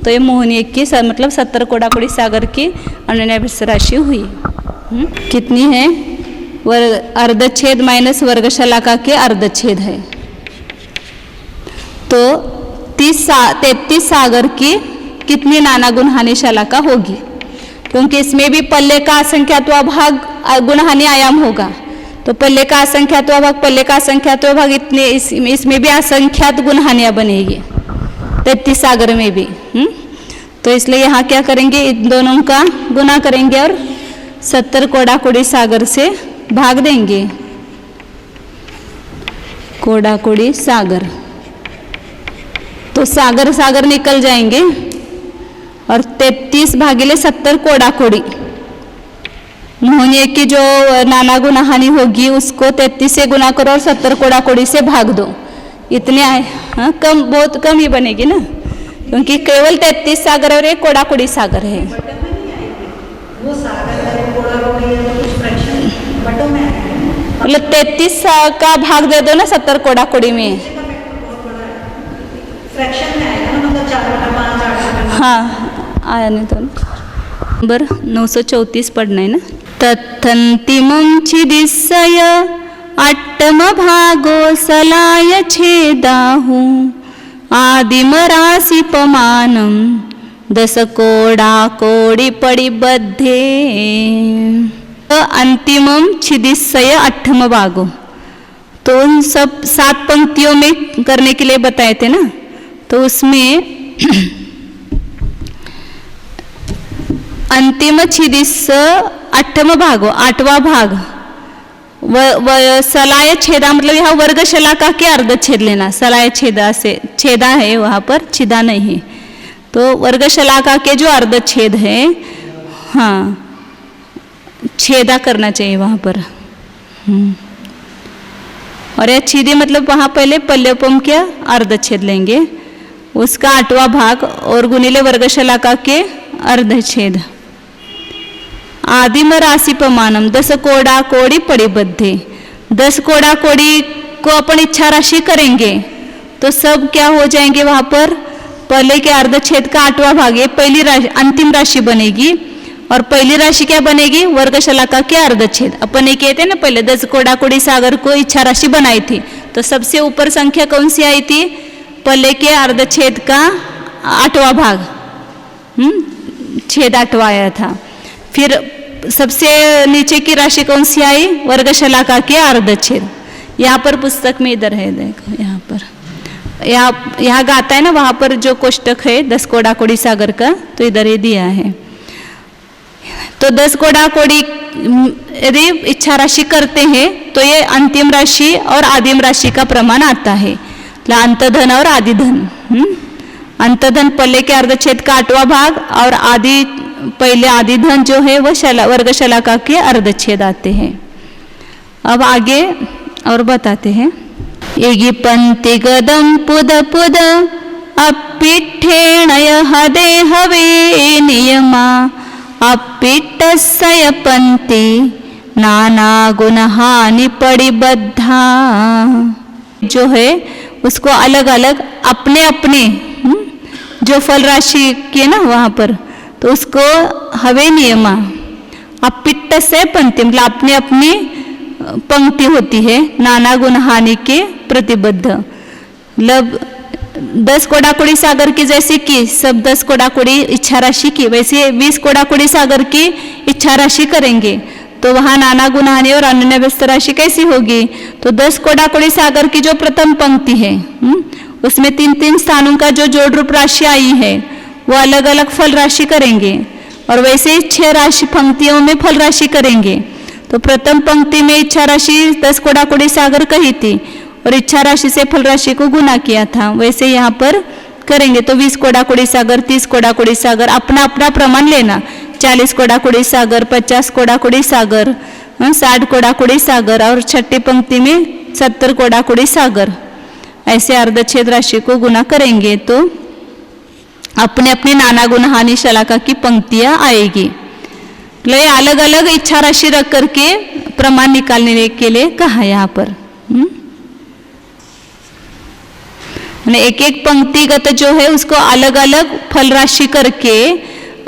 तो ये मोहनी एक की मतलब 70 कोड़ा कोड़ी सागर की अन्योन्याभ्यस्त राशि हुई। कितनी है? अर्धच्छेद माइनस वर्गशलाका के अर्धच्छेद है, तो 33 सागर की कितनी नाना गुणहानी शलाका होगी? क्योंकि इसमें भी पल्ले का असंख्यात्व भाग गुणहानी आयाम होगा, तो पल्ले का असंख्यात्व भाग पल्ले का असंख्यात्व भाग इतने इसमें भी असंख्यात गुणहानियां बनेगी 33 सागर में भी। तो इसलिए यहाँ क्या करेंगे? इन दोनों का गुना करेंगे और 70 कोड़ा कोड़ी सागर से भाग देंगे। कोड़ा कोड़ी सागर, तो सागर सागर निकल जाएंगे और 33 भागिले 70 कोड़ा कोड़ी मोहनी की जो नाना गुणाहानी होगी उसको 33 से गुना करो और 70 कोड़ा कोड़ी से भाग दो, इतने आए। हाँ, कम बहुत कम ही बनेगी ना, क्योंकि केवल 33 सागर और एक कोड़ा कोड़ी सागर है। वो सागर है, कोड़ा कोड़ी है, तो कुछ फ्रैक्शन बटों में आएगा। मतलब 33 का भाग दे दो ना 70 कोड़ा कोड़ी में, फ्रैक्शन में आएगा ना, मतलब 4/5 8/5। हाँ आया नहीं तो नंबर 934 पढ़ना है ना। तत्थंतिमं छिदिस्सय अट्टम भागो सलाय छेदाहु आदिमराशि पमानम 10 कोड़ा कोड़ी पड़िबद्धे। अंतिमम छिदिस्सय अट्ठम भागो, तो उन सब 7 पंक्तियों में करने के लिए बताए थे ना, तो उसमें अंतिम छिदिस 8वां भाग हो, 8वां भाग सलाय छेदा मतलब यहाँ वर्ग शलाका के अर्ध छेद लेना, सलाय छेदा से छेदा है वहाँ पर छिदा नहीं है, तो वर्ग शलाका के जो अर्ध छेद है, हाँ छेदा करना चाहिए वहाँ पर। और यह छीदी मतलब वहाँ पहले पल्यपम के अर्ध छेद लेंगे, उसका 8वां भाग और गुणिले वर्ग शलाका के अर्ध छेद। आदिम राशि प्रमाणम 10 कोड़ा कोड़ी पड़ीबद्धे, 10 कोड़ा कोड़ी को अपन इच्छा राशि करेंगे तो सब क्या हो जाएंगे वहाँ पर, पहले के अर्ध छेद का 8वां भाग है, पहली राशि अंतिम राशि बनेगी और पहली राशि क्या बनेगी, वर्ग शलाका के अर्ध छेद। अपन ये कहते हैं ना पहले 10 कोड़ा कोड़ी सागर को इच्छा राशि बनाई थी, तो सबसे ऊपर संख्या कौन सी आई थी, पहले के अर्ध छेद का 8वां भाग, छेद 8वां आया था। फिर सबसे नीचे की राशि कौन सी आई, वर्ग शलाका के अर्ध छेद। यहाँ पर पुस्तक में इधर है, देखो यहाँ पर, यहाँ गाता है ना, वहाँ पर जो कोष्टक है 10 कोड़ा कोड़ी सागर का, तो इधर ही दिया है। तो 10 कोड़ा कोड़ी यदि इच्छा राशि करते हैं तो ये अंतिम राशि और आदिम राशि का प्रमाण आता है, अंतधन और आदिधन। अंतधन पहले के अर्धछेद का 8वां भाग और आदि पहले आदिधन जो है वह वर्ग शलाका के अर्धछेद आते हैं। अब आगे और बताते हैं, येगी पंक्ति गदम पुद पुद अपिठेणय हदे हवे नियमा अपिटसय पंक्ति नाना गुणहानि पड़िबद्धा। जो है उसको अलग अलग अपने अपने जो फल राशि की ना वहाँ पर, तो उसको हवे नियमा अपिट्ट से पंक्ति मतलब अपने अपनी पंक्ति होती है, नाना गुणहानि के प्रतिबद्ध। मतलब 10 कोड़ा कोड़ी सागर की जैसे कि सब 10 कोड़ा कोड़ी इच्छा राशि की, वैसे 20 कोड़ा कोड़ी सागर की इच्छा राशि करेंगे तो वहाँ नाना गुणहानि और अन्य व्यस्त राशि कैसी होगी, तो 10 कोड़ा कोड़ी सागर की जो प्रथम पंक्ति है उसमें 3-3 स्थानों का जो जोड़ रूप राशि आई है वो अलग अलग फल राशि करेंगे, और वैसे ही 6 राशि पंक्तियों में फल राशि करेंगे। तो प्रथम पंक्ति में इच्छा राशि 10 कोड़ा कोड़ी सागर कही थी और इच्छा राशि से फल राशि को गुना किया था, वैसे यहाँ पर करेंगे तो 20 कोड़ा कोड़ी सागर, 30 कोड़ा कोड़ी सागर, अपना अपना प्रमाण लेना, 40 कोड़ा कोड़ी सागर, 50 कोड़ा कोड़ी सागर, 60 कोड़ा कोड़ी सागर और छठी पंक्ति में 70 कोड़ा कोड़ी सागर, ऐसे अर्धछेद राशि को गुना करेंगे तो अपने अपने नाना गुणहानि शलाका की पंक्तियां आएगी। तो ये अलग अलग इच्छा राशि रख करके प्रमाण निकालने के लिए कहा यहाँ पर। एक एक पंक्तिगत जो है उसको अलग अलग फल राशि करके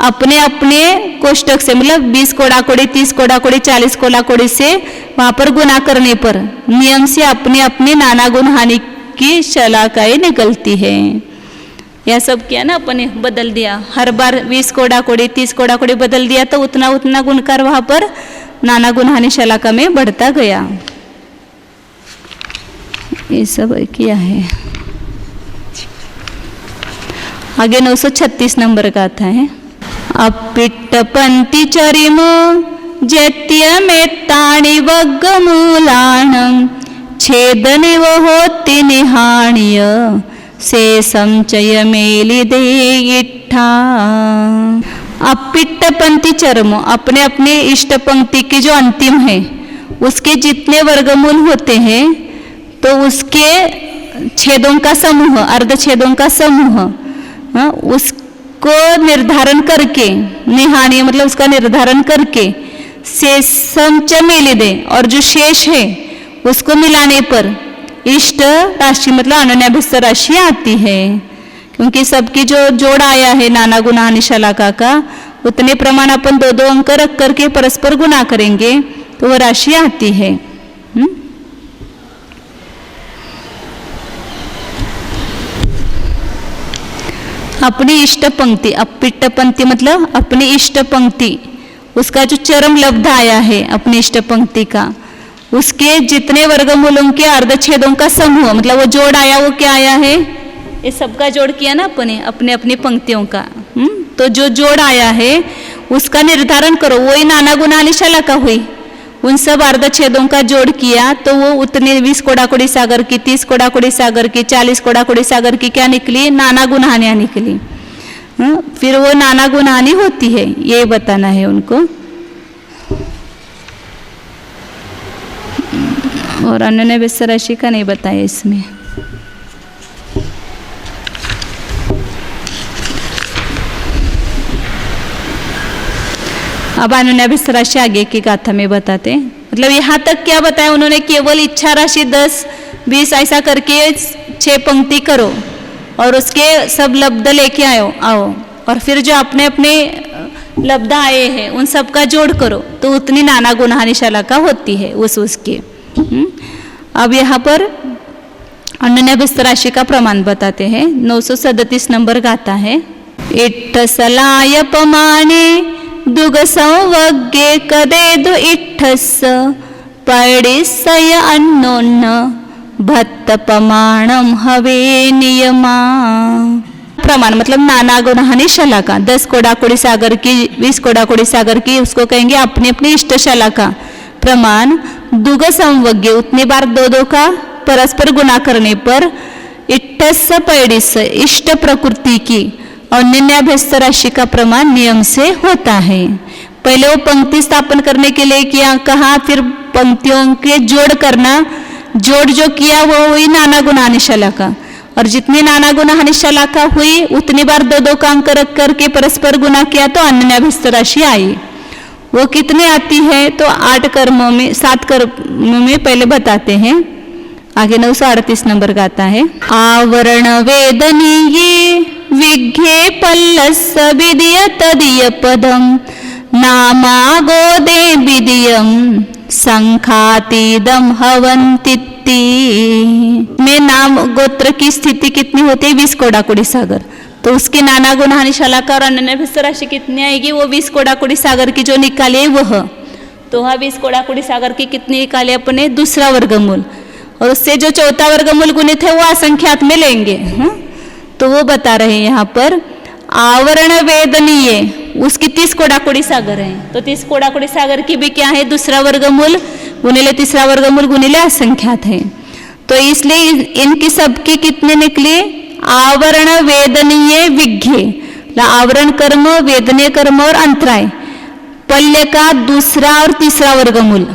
अपने अपने कोष्टक से मतलब 20 कोड़ा कोड़ी, 30 कोड़ा कोड़ी, 40 कोड़ा कोड़ी से वहां पर गुना करने पर नियम से अपने अपने नाना गुणहानि की शलाकाएं निकलती है। यह सब किया ना अपने, बदल दिया हर बार 20 कोड़ा कोड़ी, 30 कोड़ा कोड़ी बदल दिया तो उतना उतना गुणकार वहां पर नाना गुणहानि शलाका में बढ़ता गया। ये सब किया है। आगे 936 नंबर का आता है, अपिट्ट पंक्ति चरिम जैत्य में ताणी वग्गमूलाणं छेदनिव होति निहाण्य से संचय मेली दे इट्ठा। अपिट्ट पंक्ति चरम अपने अपने इष्ट पंक्ति की जो अंतिम है उसके जितने वर्गमूल होते हैं तो उसके छेदों का समूह, अर्ध छेदों का समूह, उसको निर्धारण करके, निहाणी मतलब उसका निर्धारण करके शेषम च मेली दे, और जो शेष है उसको मिलाने पर इष्ट राशि मतलब अनन्याभ्यस्त राशि आती है। क्योंकि सबकी जो जोड़ आया है नाना गुणहानि शलाका का, उतने प्रमाण अपन 2-2 अंक रख करके परस्पर गुना करेंगे तो वह राशि आती है। अपनी इष्ट पंक्ति, अपिट्ट पंक्ति मतलब अपनी इष्ट पंक्ति, उसका जो चरम लब्ध आया है अपनी इष्ट पंक्ति का, उसके जितने वर्गमूलों के अर्धछेदों का समूह मतलब वो जोड़ आया, वो क्या आया है, ये सबका जोड़ किया ना अपने अपने अपनी पंक्तियों का। तो जो जोड़ आया है उसका निर्धारण करो, वही नाना गुना आणि शलाका हुई। उन सब अर्धच्छेदों का जोड़ किया तो वो उतनी 20 कोडाकुड़ी सागर की, 30 कोडाकुड़ी सागर की, 40 कोडाकुड़ी सागर की क्या निकली, नाना गुनाहानियाँ निकली। फिर वो नाना गुनाहानी होती है, ये बताना है उनको। और अन्य व्यस्त राशि का नहीं बताया इसमें। अब अन्य व्यस्त राशि आगे की गाथा में बताते हैं। मतलब यहाँ तक क्या बताया उन्होंने, केवल इच्छा राशि 10, 20 ऐसा करके 6 पंक्ति करो और उसके सब लब्ध लेके आओ और फिर जो अपने अपने लब्ध आए हैं उन सब का जोड़ करो तो उतनी नाना गुनाहानी शलाका होती है उसके। अब यहाँ पर अन्य व्यस्त राशि का प्रमाण बताते हैं। 937 नंबर गाता है। इट्ठसलाय पमाने दुग संवग्गे कदेदु इट्ठस पैडिसय अन्नोन्न भत्त पमाणम हवे नियमा। प्रमाण मतलब नाना गुनाहानी शलाका, 10 कोडाकुड़ी सागर की, 20 कोडाकुड़ी सागर की, उसको कहेंगे अपनी अपनी इष्ट शलाका। प्रमाण दुग संवग्गे, उतनी बार 2-2 का परस्पर गुना करने पर इट्ठस पैडिस इष्ट प्रकृति की और निन्याभ्यस्त राशि का प्रमाण नियम से होता है। पहले वो पंक्ति स्थापन करने के लिए किया कहा, फिर पंक्तियों के जोड़ करना, जोड़ जो किया वो हुई नाना गुनाहानी शलाका। और जितनी नाना गुनाहानी शलाका हुई उतनी बार 2-2 का अंक रख करके परस्पर गुना किया तो अन्याभ्यस्त राशि आई। वो कितने आती है तो 8 कर्मों में, 7 कर्मों में पहले बताते हैं। आगे 938 नंबर का आता है। आवरण वेदनीये विघ्ये पल्लस्स विदिय तदीय पदम नामा गोदे विदियम संखातीदम हवंतित्ति। में नाम गोत्र की स्थिति कितनी होती है, 20 कोडाकुड़ी सागर। तो उसकी नाना गुनाहानी शलाका और अन्यभ्यस्त राशि कितनी आएगी, वो 20 कोडाकुड़ी सागर की जो निकाली है वह। तो वहाँ 20 कोडाकुड़ी सागर की कितनी निकाली अपने, दूसरा वर्गमूल, और उससे जो चौथा वर्गमूल गुणित है वो असंख्यात में लेंगे। तो वो बता रहे हैं यहाँ पर आवरण वेदनीय, उसकी 30 कोडाकुड़ी सागर है। तो 30 कोडाकुड़ी सागर की भी क्या है, दूसरा वर्गमूल गुणिले तीसरा वर्गमूल गुणिले असंख्यात है। तो इसलिए इनकी सबकी कितने निकले, आवरण वेदनीय विघ्ये, आवरण कर्म, वेदनीय कर्म और अंतराय, पल्य का दूसरा और तीसरा वर्गमूल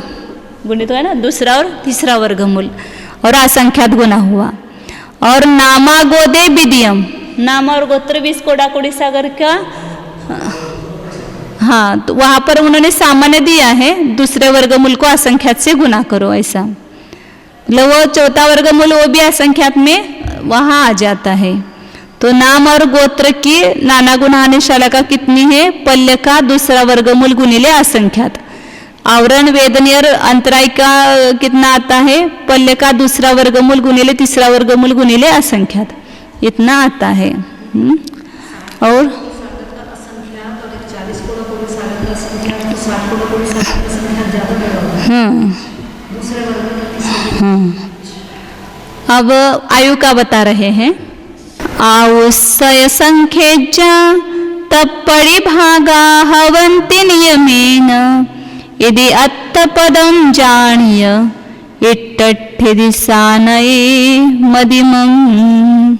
गुणित है ना, दूसरा और तीसरा वर्गमूल और असंख्यात गुना हुआ। और नामा गोदे विदियम, नाम और गोत्र 20 कोडाकुड़ी सागर का, हाँ, तो वहां पर उन्होंने सामान्य दिया है, दूसरे वर्गमूल को असंख्यात से गुना करो ऐसा। मतलब वो चौथा वर्गमूल वो भी असंख्यात में वहां आ जाता है। तो नाम और गोत्र की नाना गुनाहानी शलाका कितनी है, पल्य का दूसरा वर्गमूल गुणिले असंख्यात। आवरण वेदनीय और अंतराय का कितना आता है, पल्य का दूसरा वर्गमूल गुणिले तीसरा वर्गमूल गुणिले असंख्यात, इतना आता है। और अब आयु का बता रहे हैं। आयुष्य संख्येजा तप्पड़ी भागा हवंति नियमेन यदि अत्तपदम जानीय इट्टठि दिशानये मदिमं।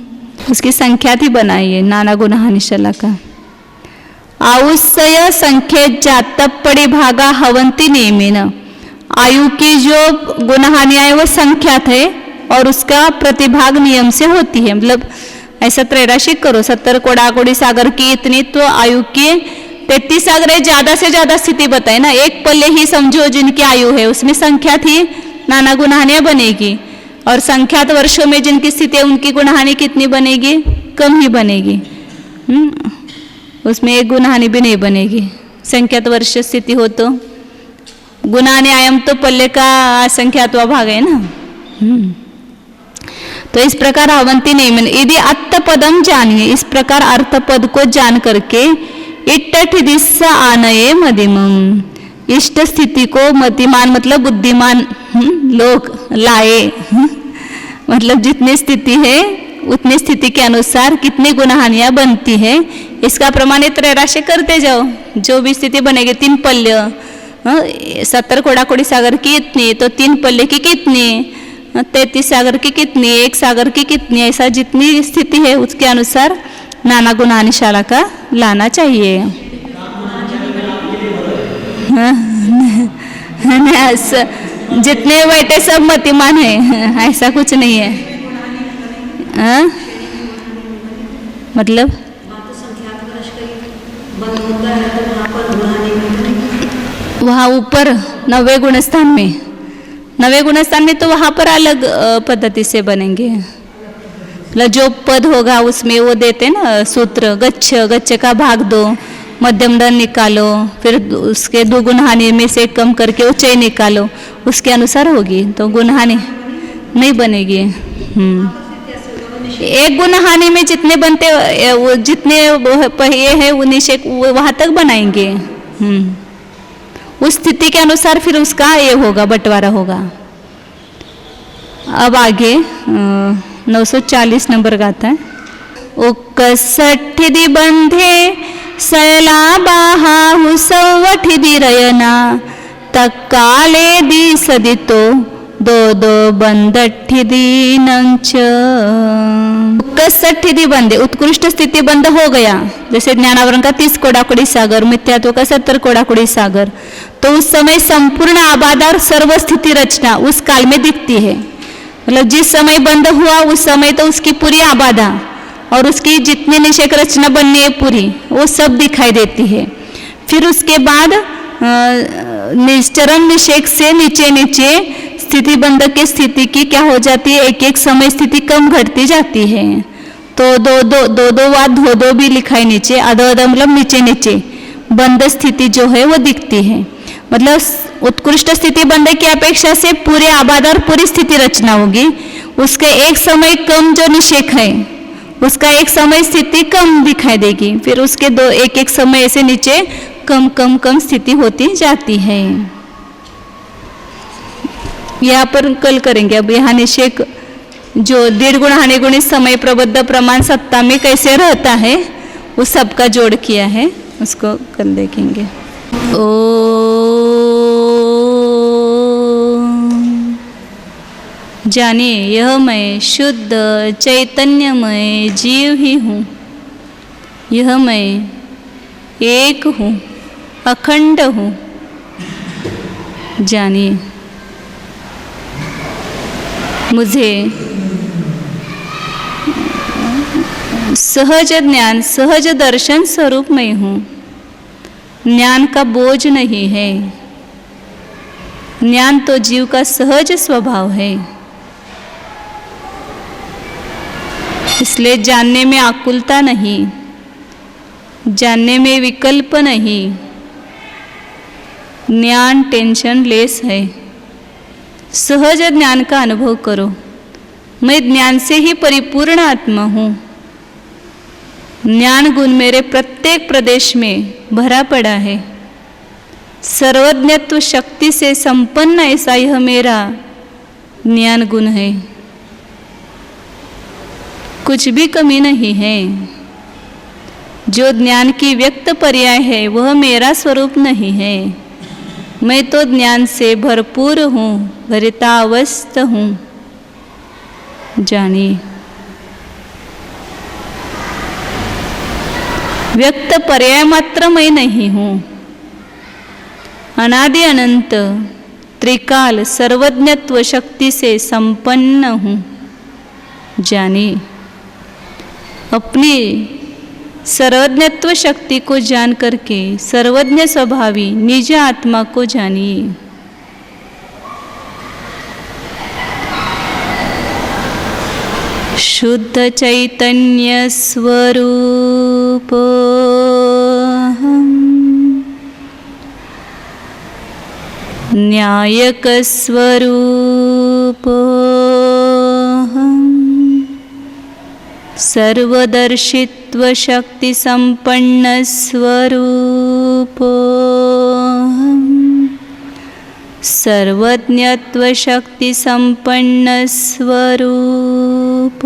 उसकी संख्या थी बनाइए नाना गुनाहानी शलाका। आयुष्य संख्येजा तप्पड़ी भागा हवंति नियमेन, आयु की जो गुनाहानियाँ है वो संख्यात है और उसका प्रतिभाग नियम से होती है। मतलब ऐसा त्रैराशिक करो, 70 कोडाकुड़ी सागर की इतनी, तो आयु की 33 सागर ज्यादा से ज्यादा स्थिति बताए ना। एक पल्ले ही समझो जिनकी आयु है उसमें संख्या थी, नाना गुनाहानियाँ बनेगी। और संख्यात वर्षों में जिनकी स्थिति है उनकी गुनाहानी कितनी बनेगी, कम ही बनेगी। उसमें एक गुनाहानी भी नहीं बनेगी। संख्यात वर्ष स्थिति हो तो गुनाहानी आयम तो पल्ले का असंख्यात्वा भाग है ना। तो इस प्रकार अवंती नहीं मन यदि अत्तपदम जानिए, इस प्रकार अर्थपद को जान करके इट्टठि दिशा आनये मदिमम, इष्ट स्थिति को मतिमान मतलब बुद्धिमान लोग लाए। मतलब जितनी स्थिति है उतनी स्थिति के अनुसार कितनी गुणहानियाँ बनती है, इसका प्रमाण त्रैराशय करते जाओ। जो भी स्थिति बनेगी, 3 पल्य 70 कोड़ाकोड़ी सागर की इतनी, तो 3 पल्य की कितनी, 33 सागर की कितनी, 1 सागर की कितनी, ऐसा जितनी स्थिति है उसके अनुसार नाना गुणहानिशाला का लाना चाहिए। जितने बैठे सब मतिमान है, ऐसा कुछ नहीं है। मतलब वहाँ ऊपर 90 गुणस्थान में, 90 गुणस्थान में तो वहाँ पर अलग पद्धति से बनेंगे। मतलब जो पद होगा उसमें वो देते ना सूत्र, गच्छ, गच्छ का भाग 2, मध्यम दंड निकालो, फिर उसके 2 गुणहानि में से कम करके ऊंचाई निकालो, उसके अनुसार होगी, तो गुणहानि नहीं बनेगी। एक गुणहानि में जितने बनते, वो जितने ये है वो निषेक वहाँ तक बनाएंगे। उस स्थिति के अनुसार फिर उसका ये होगा, बंटवारा होगा। अब आगे 940 नंबर गाता है। उक्कसठिदि बंधे सैला बाहु सौवठिदि रयना तक्काले दी सदितो 2 बंदठिदि नंच। उक्कसठिदि बंधे, उत्कृष्ट स्थिति बंध हो गया, जैसे ज्ञानावरण का 30 कोड़ाकोड़ी सागर, मिथ्यात्व का 70 कोड़ाकोड़ी सागर, तो उस समय संपूर्ण आबादार सर्व स्थिति रचना उस काल में दिखती है। मतलब जिस समय बंद हुआ उस समय तो उसकी पूरी आबादा और उसकी जितनी निषेक रचना बननी है पूरी, वो सब दिखाई देती है। फिर उसके बाद चरम निषेक से नीचे नीचे स्थिति बंध की स्थिति की क्या हो जाती है, एक एक समय स्थिति कम घटती जाती है। तो दो वाद धो भी लिखाई नीचे, अधो मतलब नीचे नीचे बंद स्थिति जो है वो दिखती है। मतलब उत्कृष्ट स्थिति बंध की अपेक्षा से पूरे आबाद और पूरी स्थिति रचना होगी। उसके एक समय कम जो निषेक है उसका एक समय स्थिति कम दिखाई देगी, फिर उसके एक एक समय ऐसे नीचे कम कम कम स्थिति होती जाती है। यहाँ पर कल करेंगे। अब यहाँ निषेक जो 1.5 गुण हानि गुणित समय प्रबद्ध प्रमाण सत्ता में कैसे रहता है उस सबका जोड़ किया है, उसको कल देखेंगे। जानिए यह मैं शुद्ध चैतन्यमय जीव ही हूँ, यह मैं एक हूँ, अखंड हूँ। जानिए मुझे सहज ज्ञान सहज दर्शन स्वरूप में हूँ। ज्ञान का बोझ नहीं है, ज्ञान तो जीव का सहज स्वभाव है। इसलिए जानने में आकुलता नहीं, जानने में विकल्प नहीं। ज्ञान टेंशन लेस है। सहज ज्ञान का अनुभव करो। मैं ज्ञान से ही परिपूर्ण आत्मा हूँ। ज्ञान गुण मेरे प्रत्येक प्रदेश में भरा पड़ा है। सर्वज्ञत्व शक्ति से संपन्न ऐसा यह मेरा ज्ञान गुण है। कुछ भी कमी नहीं है। जो ज्ञान की व्यक्त पर्याय है वह मेरा स्वरूप नहीं है। मैं तो ज्ञान से भरपूर हूँ, भरितावस्थ हूँ। जानिए व्यक्त पर्याय मात्र मैं नहीं हूँ। अनादि अनंत त्रिकाल सर्वज्ञत्व शक्ति से संपन्न हूँ। जानिए अपनी सर्वज्ञत्व शक्ति को जान करके सर्वज्ञ स्वभावी निज आत्मा को जानिए। शुद्ध चैतन्य स्वरूप न्यायक स्वरूप सर्वदर्शित्व शक्ति संपन्न स्वरूप सर्वज्ञत्व शक्ति संपन्न स्वरूप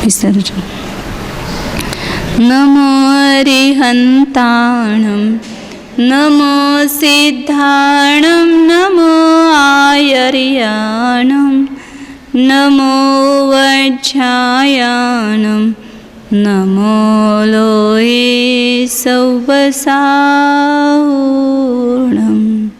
विसर्जन. नमो अरिहन्ताणं नमो सिद्धाणं नमो आयर्याणं नमो वज्रायाणं नमो लोये सौवसाऊणम्.